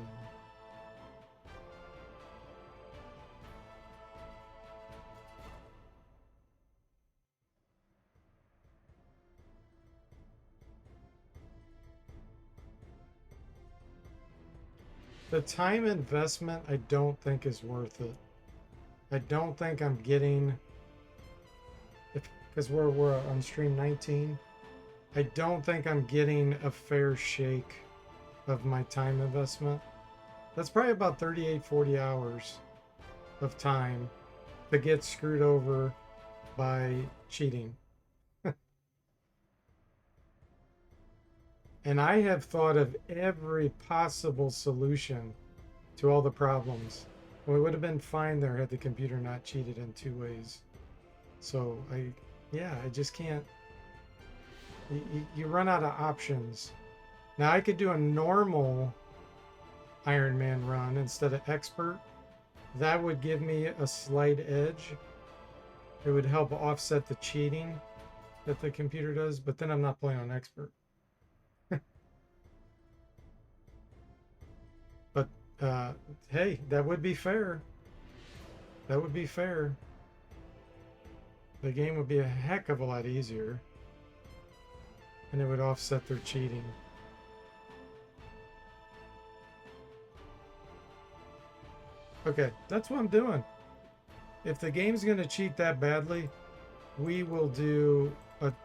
The time investment I don't think is worth it. I don't think I'm getting, because we're on stream 19, I don't think I'm getting a fair shake of my time investment. That's probably about 38-40 hours of time to get screwed over by cheating. And I have thought of every possible solution to all the problems. We would have been fine there had the computer not cheated in 2 ways. So I just can't. You run out of options. Now I could do a normal Iron Man run instead of expert. That would give me a slight edge. It would help offset the cheating that the computer does, but then I'm not playing on expert. But hey, that would be fair. That would be fair. The game would be a heck of a lot easier. And it would offset their cheating. Okay, that's what I'm doing. If the game's going to cheat that badly, we will do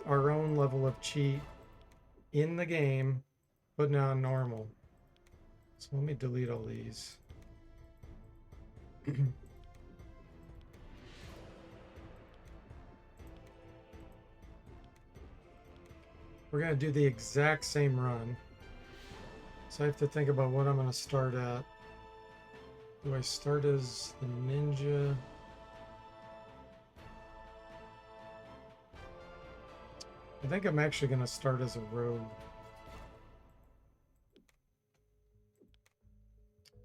our own level of cheat in the game, but now normal. So let me delete all these. We're going to do the exact same run. So I have to think about what I'm going to start at. Do I start as the ninja? I think I'm actually going to start as a rogue.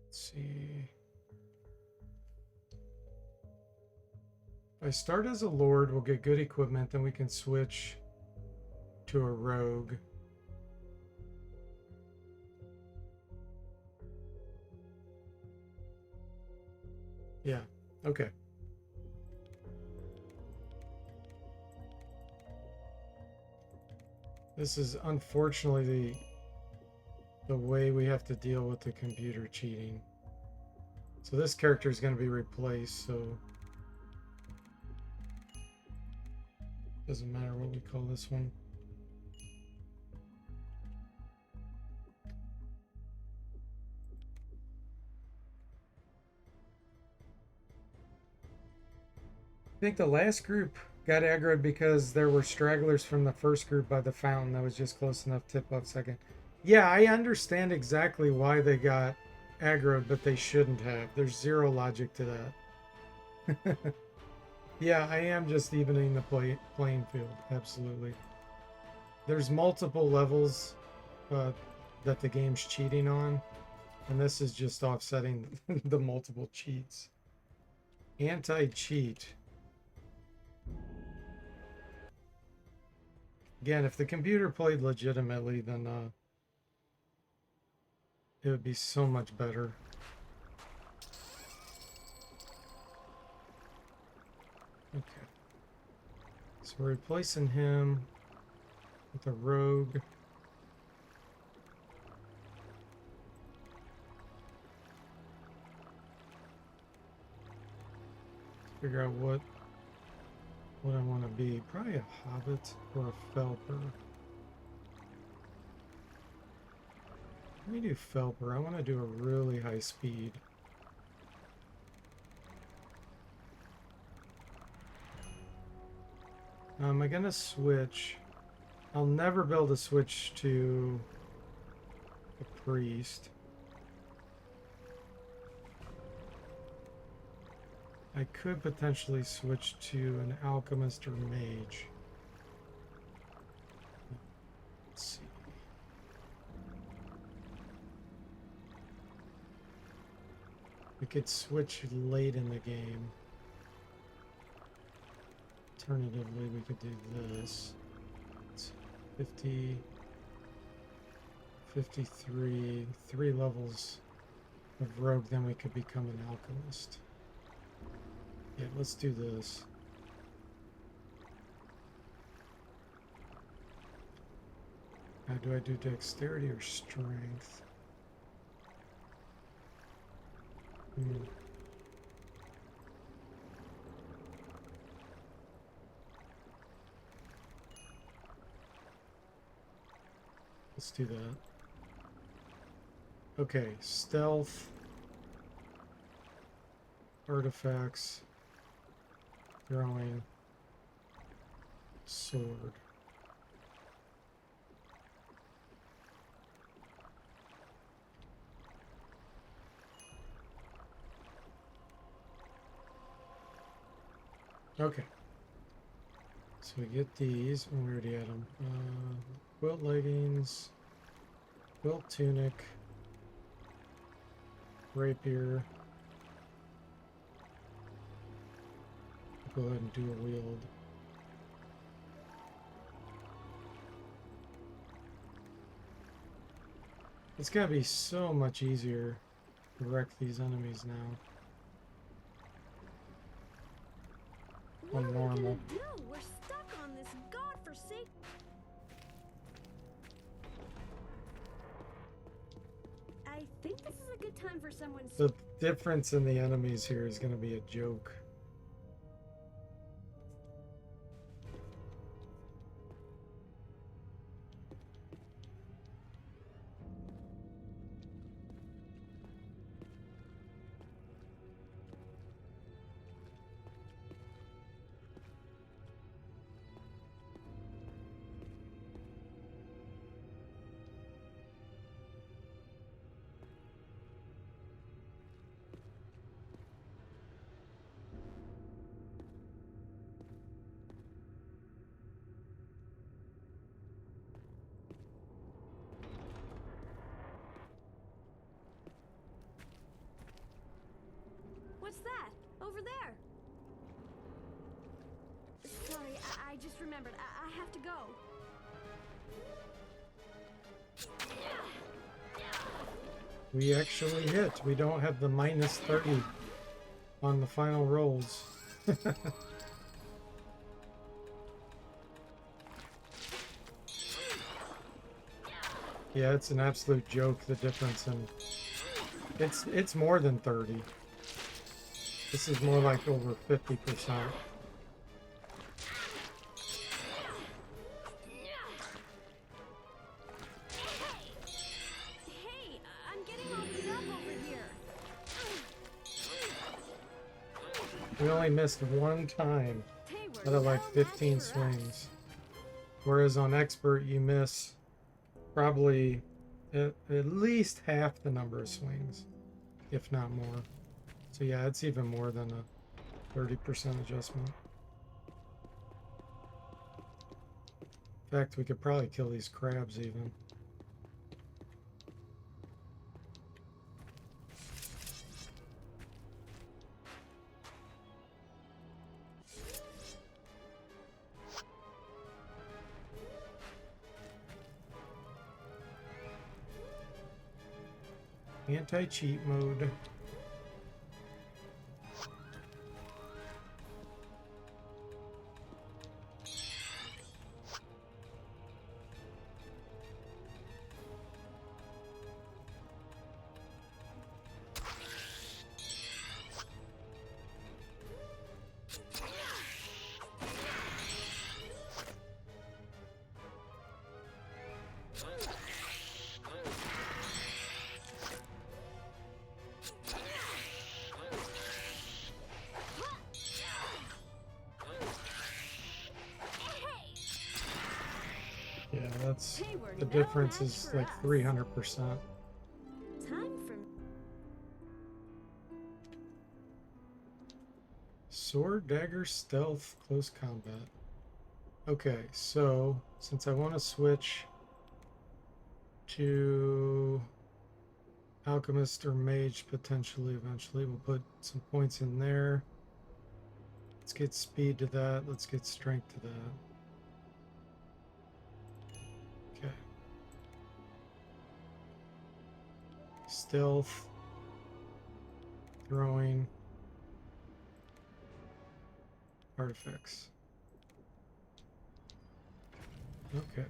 Let's see. If I start as a lord, we'll get good equipment, then we can switch to a rogue. Yeah, okay. This is unfortunately the way we have to deal with the computer cheating. So this character is going to be replaced, so doesn't matter what we call this one. I think the last group got aggroed because there were stragglers from the first group by the fountain that was just close enough tip off second. Yeah, I understand exactly why they got aggroed, but they shouldn't have. There's zero logic to that. Yeah, I am just evening the playing field. Absolutely. There's multiple levels that the game's cheating on, and this is just offsetting the multiple cheats. Anti-cheat. Again, if the computer played legitimately, then it would be so much better. Okay. So we're replacing him with a rogue. Figure out what I want to be. Probably a hobbit or a felper. Let me do felper. I want to do a really high speed. Am I gonna switch? I'll never be able to switch to a priest. I could potentially switch to an alchemist or mage. Let's see. We could switch late in the game. Alternatively, we could do this. It's 50, 53, 3 levels of rogue, then we could become an alchemist. Yeah, let's do this. Now, do I do dexterity or strength? Let's do that. Okay, stealth, artifacts, throwing, sword. Okay. So we get these, and we already had them. Quilt leggings, quilt tunic, rapier. Go ahead and dual wield. It's gotta be so much easier to wreck these enemies now. What On are we normal. gonna do? We're stuck on this godforsaken. I think this is a good time for someone's. The difference in the enemies here is gonna be a joke. What's that? Over there. Sorry, I just remembered. I have to go. We actually hit. We don't have the minus 30 on the final rolls. Yeah, it's an absolute joke, the difference in it's more than 30. This is more like over 50%. Hey, I'm getting opened up over here. We only missed one time Hey, out of like 15 swings. swings. Whereas on expert you miss probably at least half the number of swings, if not more. So yeah, it's even more than a 30% adjustment. In fact, we could probably kill these crabs even. Anti-cheat mode. That's They were the no difference match is for like us. 300%. Time for Sword, dagger, stealth, close combat. Okay, so since I want to switch to alchemist or mage potentially eventually, we'll put some points in there. Let's get speed to that. Let's get strength to that. Okay. Stealth, throwing, artifacts. Okay.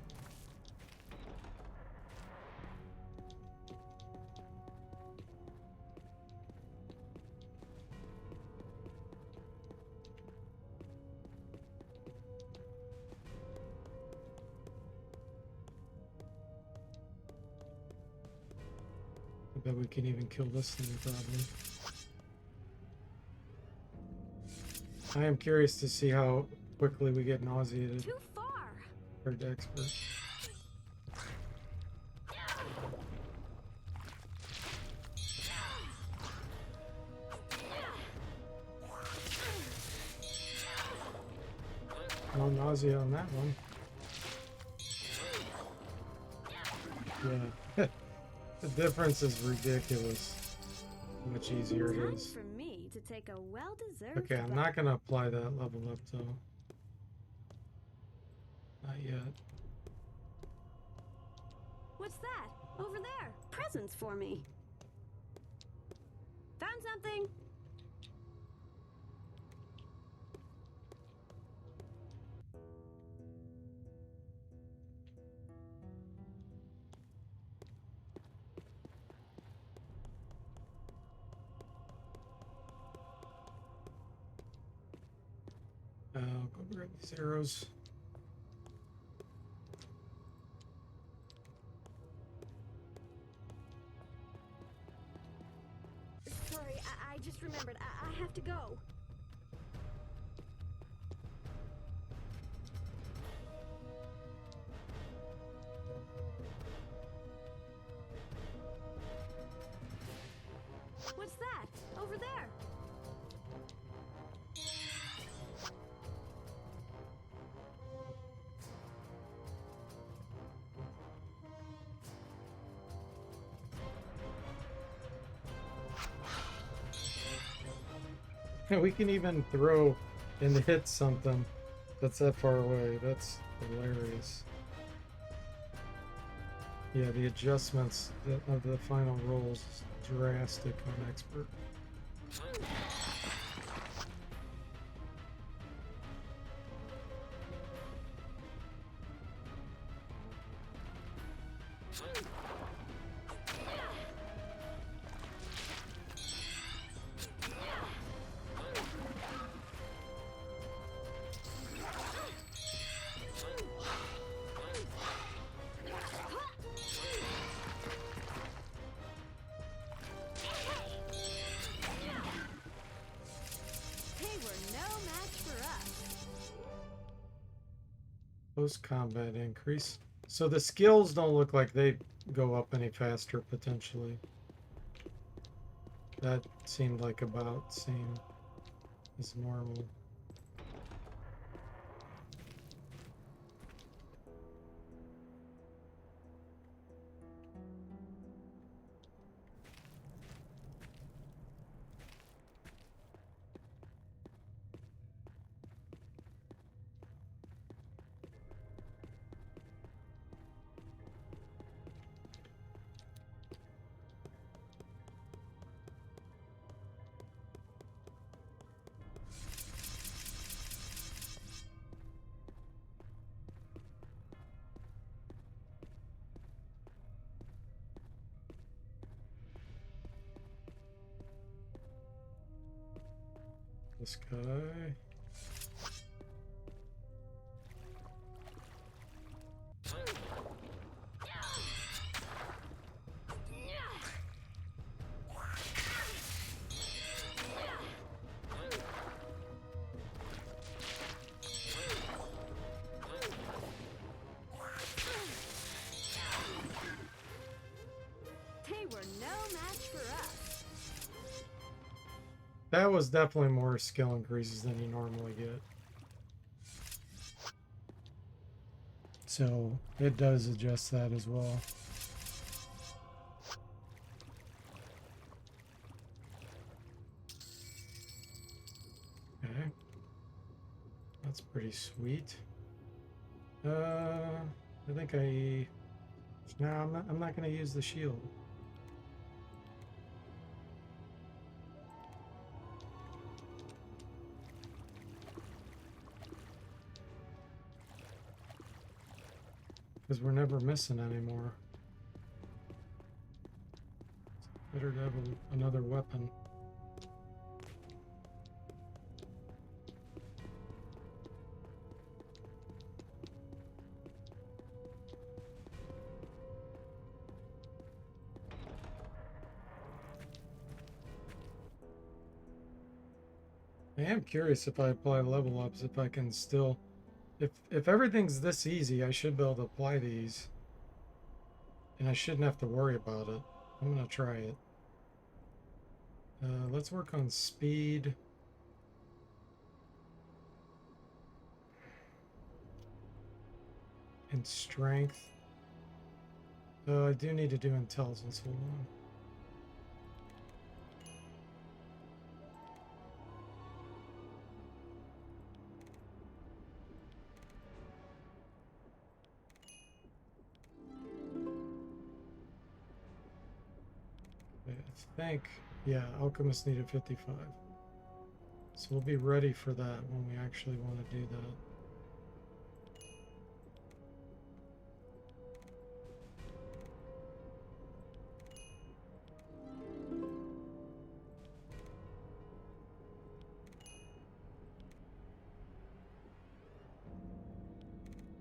I bet we can even kill this thing probably. I am curious to see how quickly we get nauseated too far. for expert. No nausea on that one. Yeah. The difference is ridiculous. How much easier it Time is. for me to take a well-deserved Okay, I'm bath. not gonna apply that level up though. Not yet. What's that? Over there. Presents for me. Found something. Go grab these arrows. Sorry, I just remembered. I have to go. What's that? Over there. Yeah, we can even throw and hit something that's that far away. That's hilarious. Yeah, the adjustments of the final rolls is drastic on expert. They were no match for us. Close combat increase. So the skills don't look like they go up any faster potentially. That seemed like about same as normal. This guy. That was definitely more skill increases than you normally get. So it does adjust that as well. Okay. That's pretty sweet. I think no, I'm not gonna use the shield. Because we're never missing anymore. Better to have another weapon. I am curious if I apply level ups, if I can still, if everything's this easy, I should be able to apply these, and I shouldn't have to worry about it. I'm gonna try it. Let's work on speed. And strength. I do need to do intelligence. Hold on. I think, yeah, alchemists needed 55. So we'll be ready for that when we actually want to do that.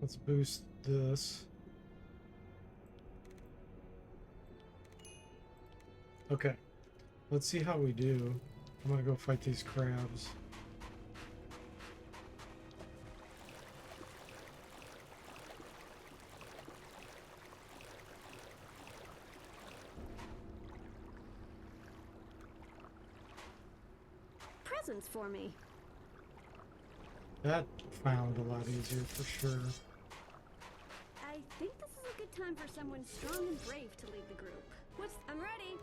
Let's boost this. Okay, let's see how we do. I'm gonna go fight these crabs. Presents for me. That found a lot easier for sure. I think this is a good time for someone strong and brave to lead the group. I'm ready.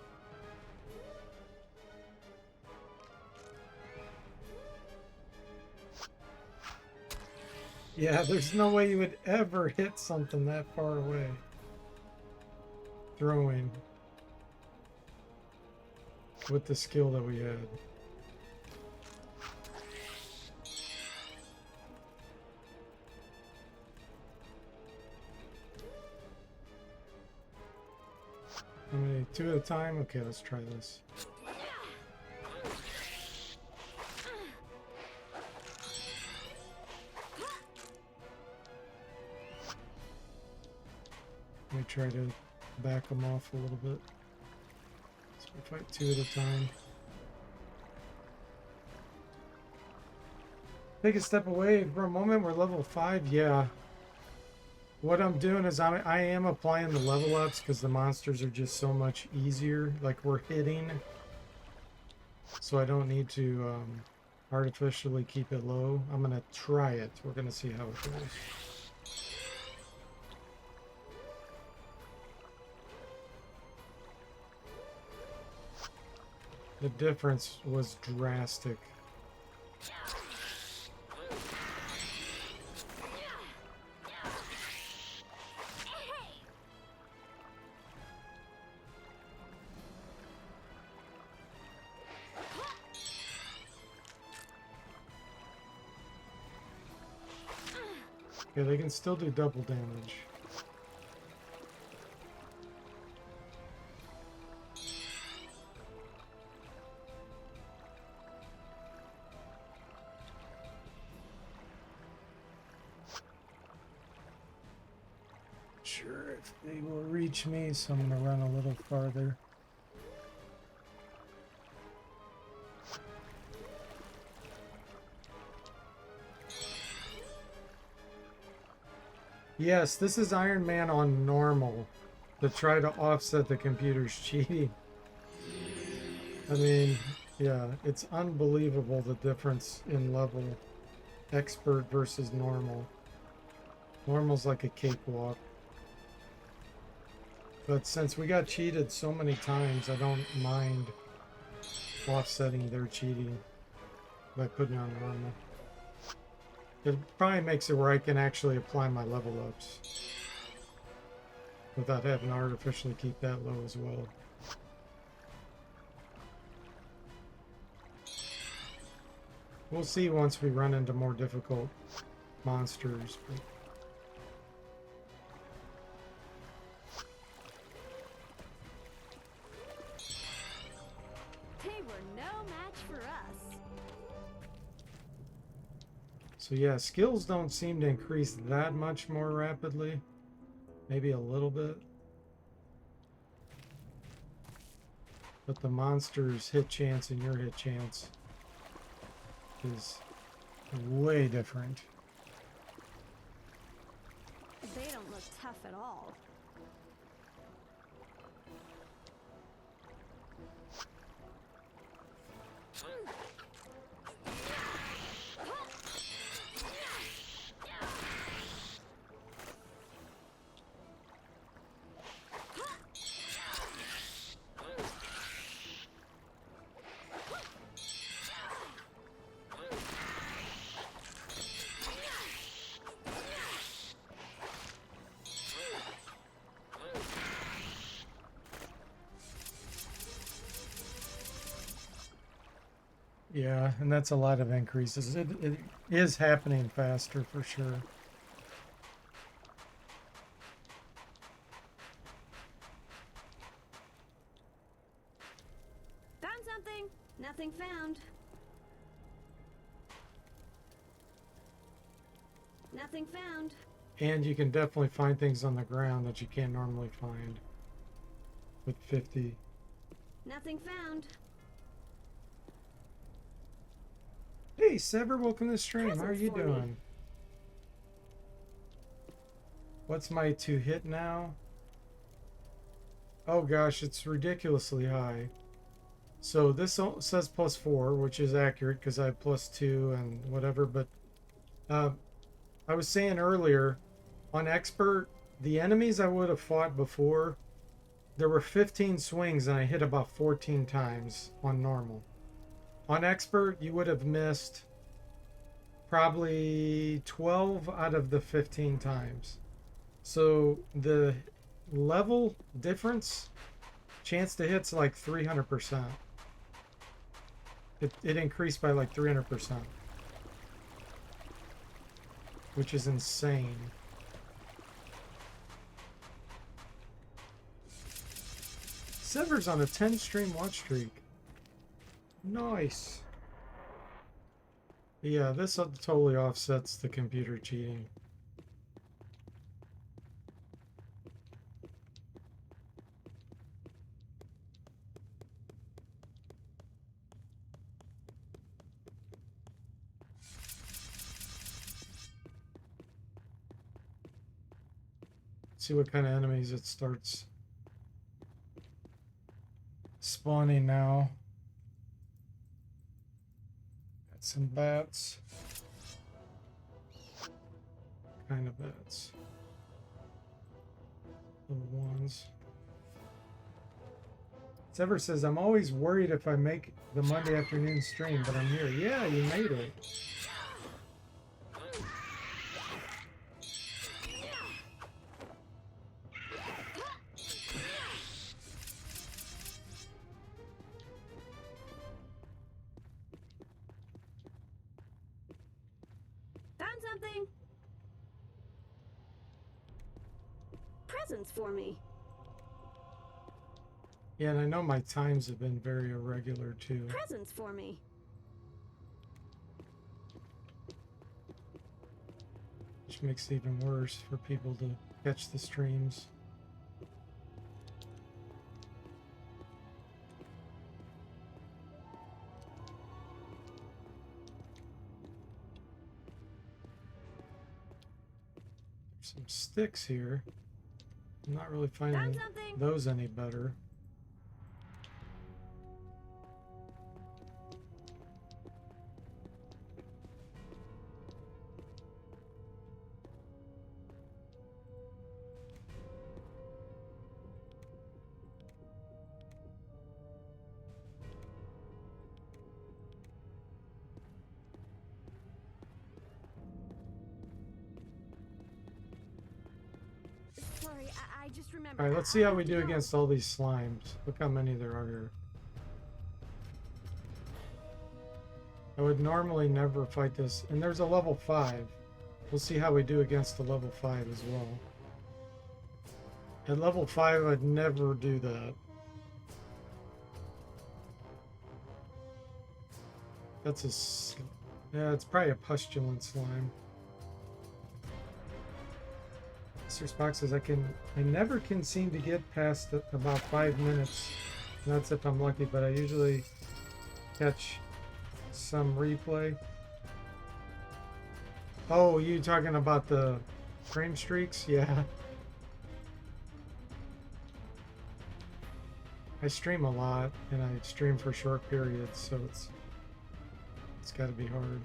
Yeah, there's no way you would ever hit something that far away. Throwing. With the skill that we had. How many? 2 at a time? Okay, let's try this. Let me try to back them off a little bit. So we fight 2 at a time. Take a step away for a moment. We're level 5. Yeah. What I'm doing is I am applying the level ups because the monsters are just so much easier. Like we're hitting. So I don't need to artificially keep it low. I'm going to try it. We're going to see how it goes. The difference was drastic. Yeah, they can still do double damage. Sure, if they will reach me, so I'm gonna run a little farther. Yes, this is Iron Man on normal to try to offset the computer's cheating. I mean, Yeah, it's unbelievable the difference in level expert versus normal. Normal's like a cakewalk. But since we got cheated so many times, I don't mind offsetting their cheating by putting on normal. It probably makes it where I can actually apply my level ups without having to artificially keep that low as well. We'll see once we run into more difficult monsters. But They were no match for us. so yeah, skills don't seem to increase that much more rapidly. Maybe a little bit. But the monster's hit chance and your hit chance is way different. They don't look tough at all. Yeah, and that's a lot of increases. It is happening faster for sure. Found something. Nothing found. Nothing found. And you can definitely find things on the ground that you can't normally find with 50. Nothing found. Hey, Sever, welcome to the stream. How are Presents you for me. doing? What's my to hit now? Oh gosh, it's ridiculously high. So this says +4, which is accurate because I have +2 and whatever. But I was saying earlier, on expert, the enemies I would have fought before, there were 15 swings and I hit about 14 times on normal. On expert, you would have missed probably 12 out of the 15 times. So the level difference, chance to hit's like 300%. It increased by like 300%, which is insane. Sever's on a 10 stream watch streak. Nice. Yeah, this totally offsets the computer cheating. See what kind of enemies it starts spawning now. Got some bats. Kind of bats. Little ones. Sever says, I'm always worried if I make the Monday afternoon stream, but I'm here. Yeah, you made it. Found something. Presents for me. Yeah, and I know my times have been very irregular too. Presents for me. Which makes it even worse for people to catch the streams. Some sticks here. I'm not really Found finding something. those any better. Sorry, I just remembered. Alright, let's see how we do against all these slimes. Look how many there are here. I would normally never fight this. And there's a level 5. We'll see how we do against the level 5 as well. At level 5, I'd never do that. That's a... Yeah, it's probably a pustulant slime. Mr. Spock says I never can seem to get past about 5 minutes. That's if I'm lucky, but I usually catch some replay. Oh, you talking about the frame streaks? Yeah. I stream a lot, and I stream for short periods, so it's got to be hard.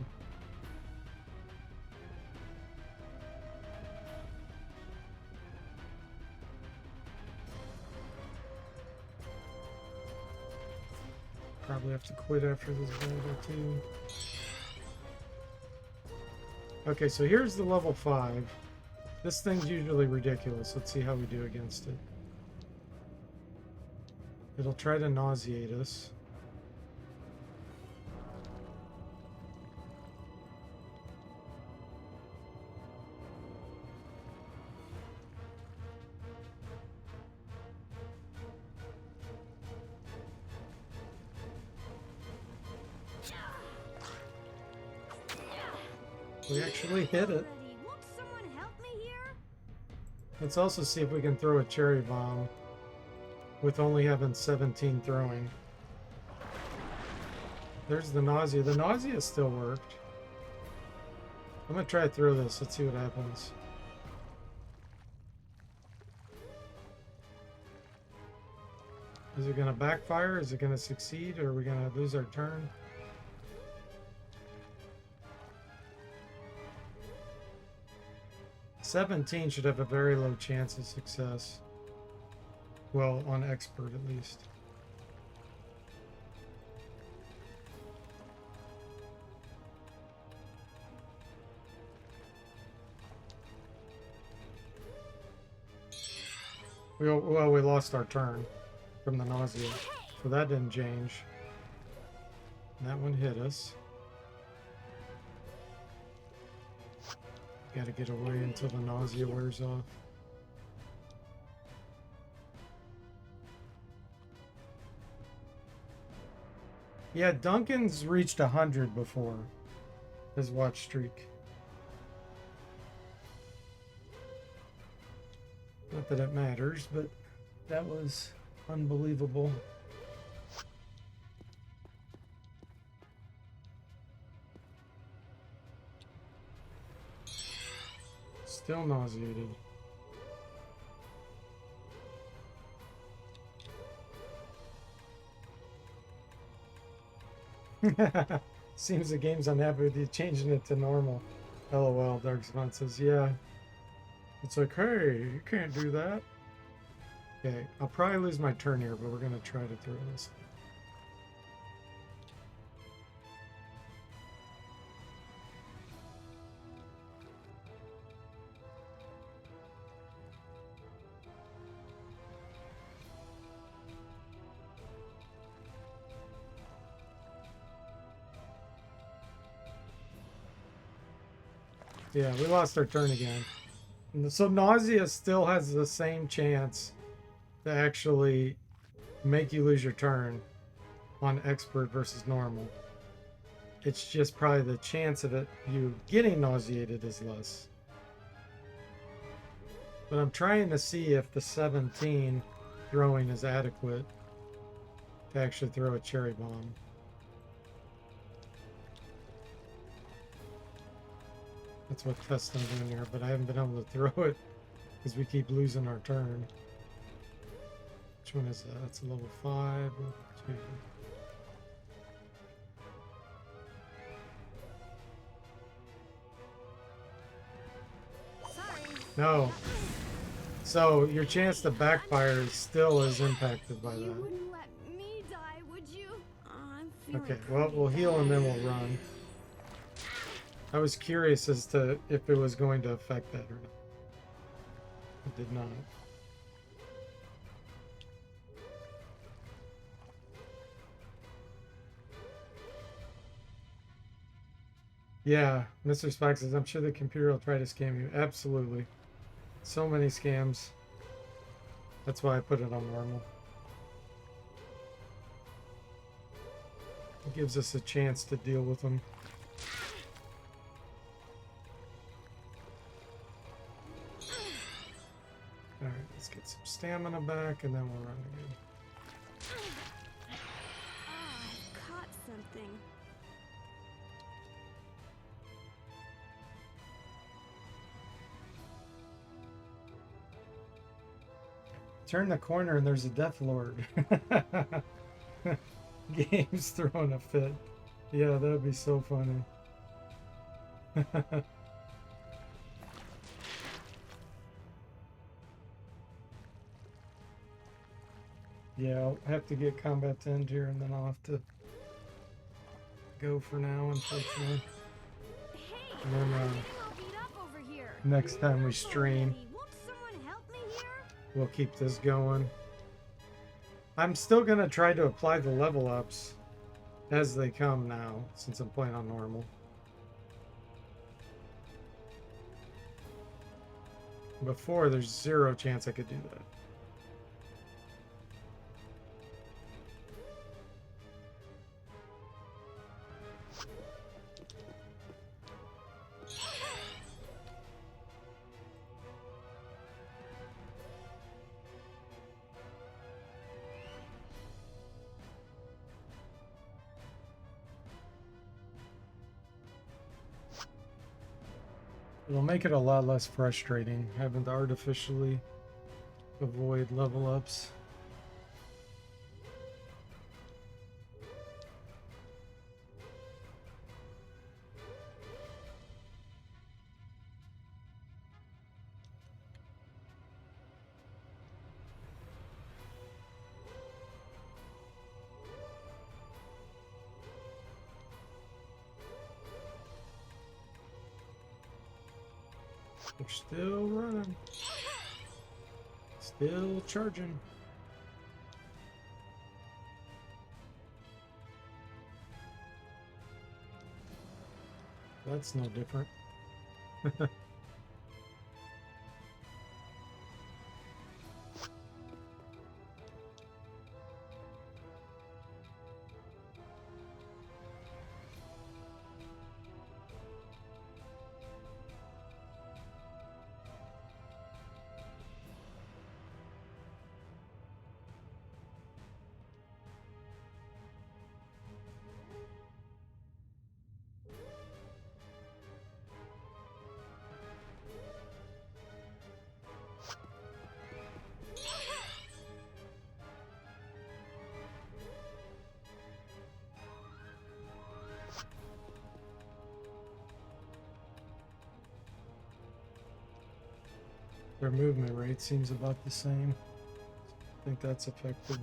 Probably have to quit after this battle too. Okay, so here's the level 5. This thing's usually ridiculous. Let's see how we do against it. It'll try to nauseate us. We actually hit it. Won't someone help me here? Let's also see if we can throw a cherry bomb with only having 17 throwing. There's the nausea. The nausea still worked. I'm gonna try to throw this. Let's see what happens. Is it gonna backfire? Is it gonna succeed? Or are we gonna lose our turn? $17 should have a very low chance of success. Well, on expert at least. We lost our turn from the nausea, so that didn't change. And that one hit us. Gotta get away until the nausea wears off. Yeah, Duncan's reached 100 before his watch streak. Not that it matters, but that was unbelievable. Still nauseated. Seems the game's unhappy with you changing it to normal. LOL, Dark Spawn says, yeah. It's like, hey, you can't do that. Okay, I'll probably lose my turn here, but we're gonna try to throw this. Yeah, we lost our turn again. So nausea still has the same chance to actually make you lose your turn on expert versus normal. It's just probably the chance of it you getting nauseated is less. But I'm trying to see if the 17 throwing is adequate to actually throw a cherry bomb. That's what test I'm doing here, but I haven't been able to throw it because we keep losing our turn. Which one is that? That's a level 5. Sorry. No. So your chance to backfire still is impacted by You that. wouldn't let me die, would you? I'm feeling Okay, well, we'll heal and then we'll run. I was curious as to if it was going to affect that or not. It did not. Yeah, Mr. Spock says, I'm sure the computer will try to scam you. Absolutely. So many scams. That's why I put it on normal. It gives us a chance to deal with them. Alright, let's get some stamina back and then we'll run again. I caught something. Turn the corner and there's a Death Lord. Game's throwing a fit. Yeah, that'd be so funny. Yeah, I'll have to get combat to end here and then I'll have to go for now, unfortunately. Hey, And then I'm getting all beat up over here. next time we stream, Won't someone help me here? we'll keep this going. I'm still going to try to apply the level ups as they come now, since I'm playing on normal. Before, there's zero chance I could do that. It'll make it a lot less frustrating having to artificially avoid level ups. We're still running. Still charging. That's no different. Their movement rate seems about the same. I think that's affected.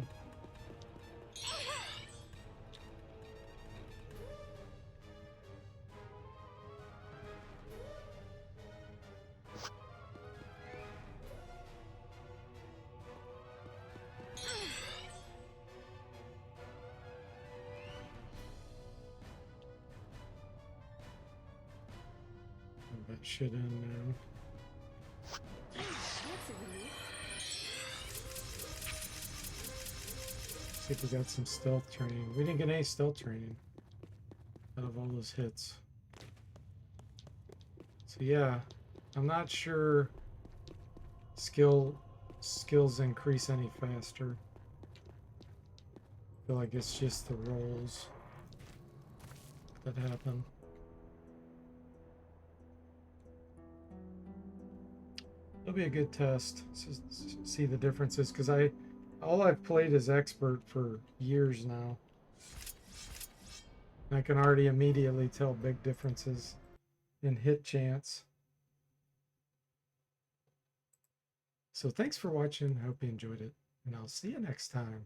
That shit in now. See if we got some stealth training. We didn't get any stealth training out of all those hits. So yeah, I'm not sure skills increase any faster. I feel like it's just the rolls that happen. It'll be a good test to see the differences, because all I've played is expert for years now. And I can already immediately tell big differences in hit chance. So thanks for watching. I hope you enjoyed it, and I'll see you next time.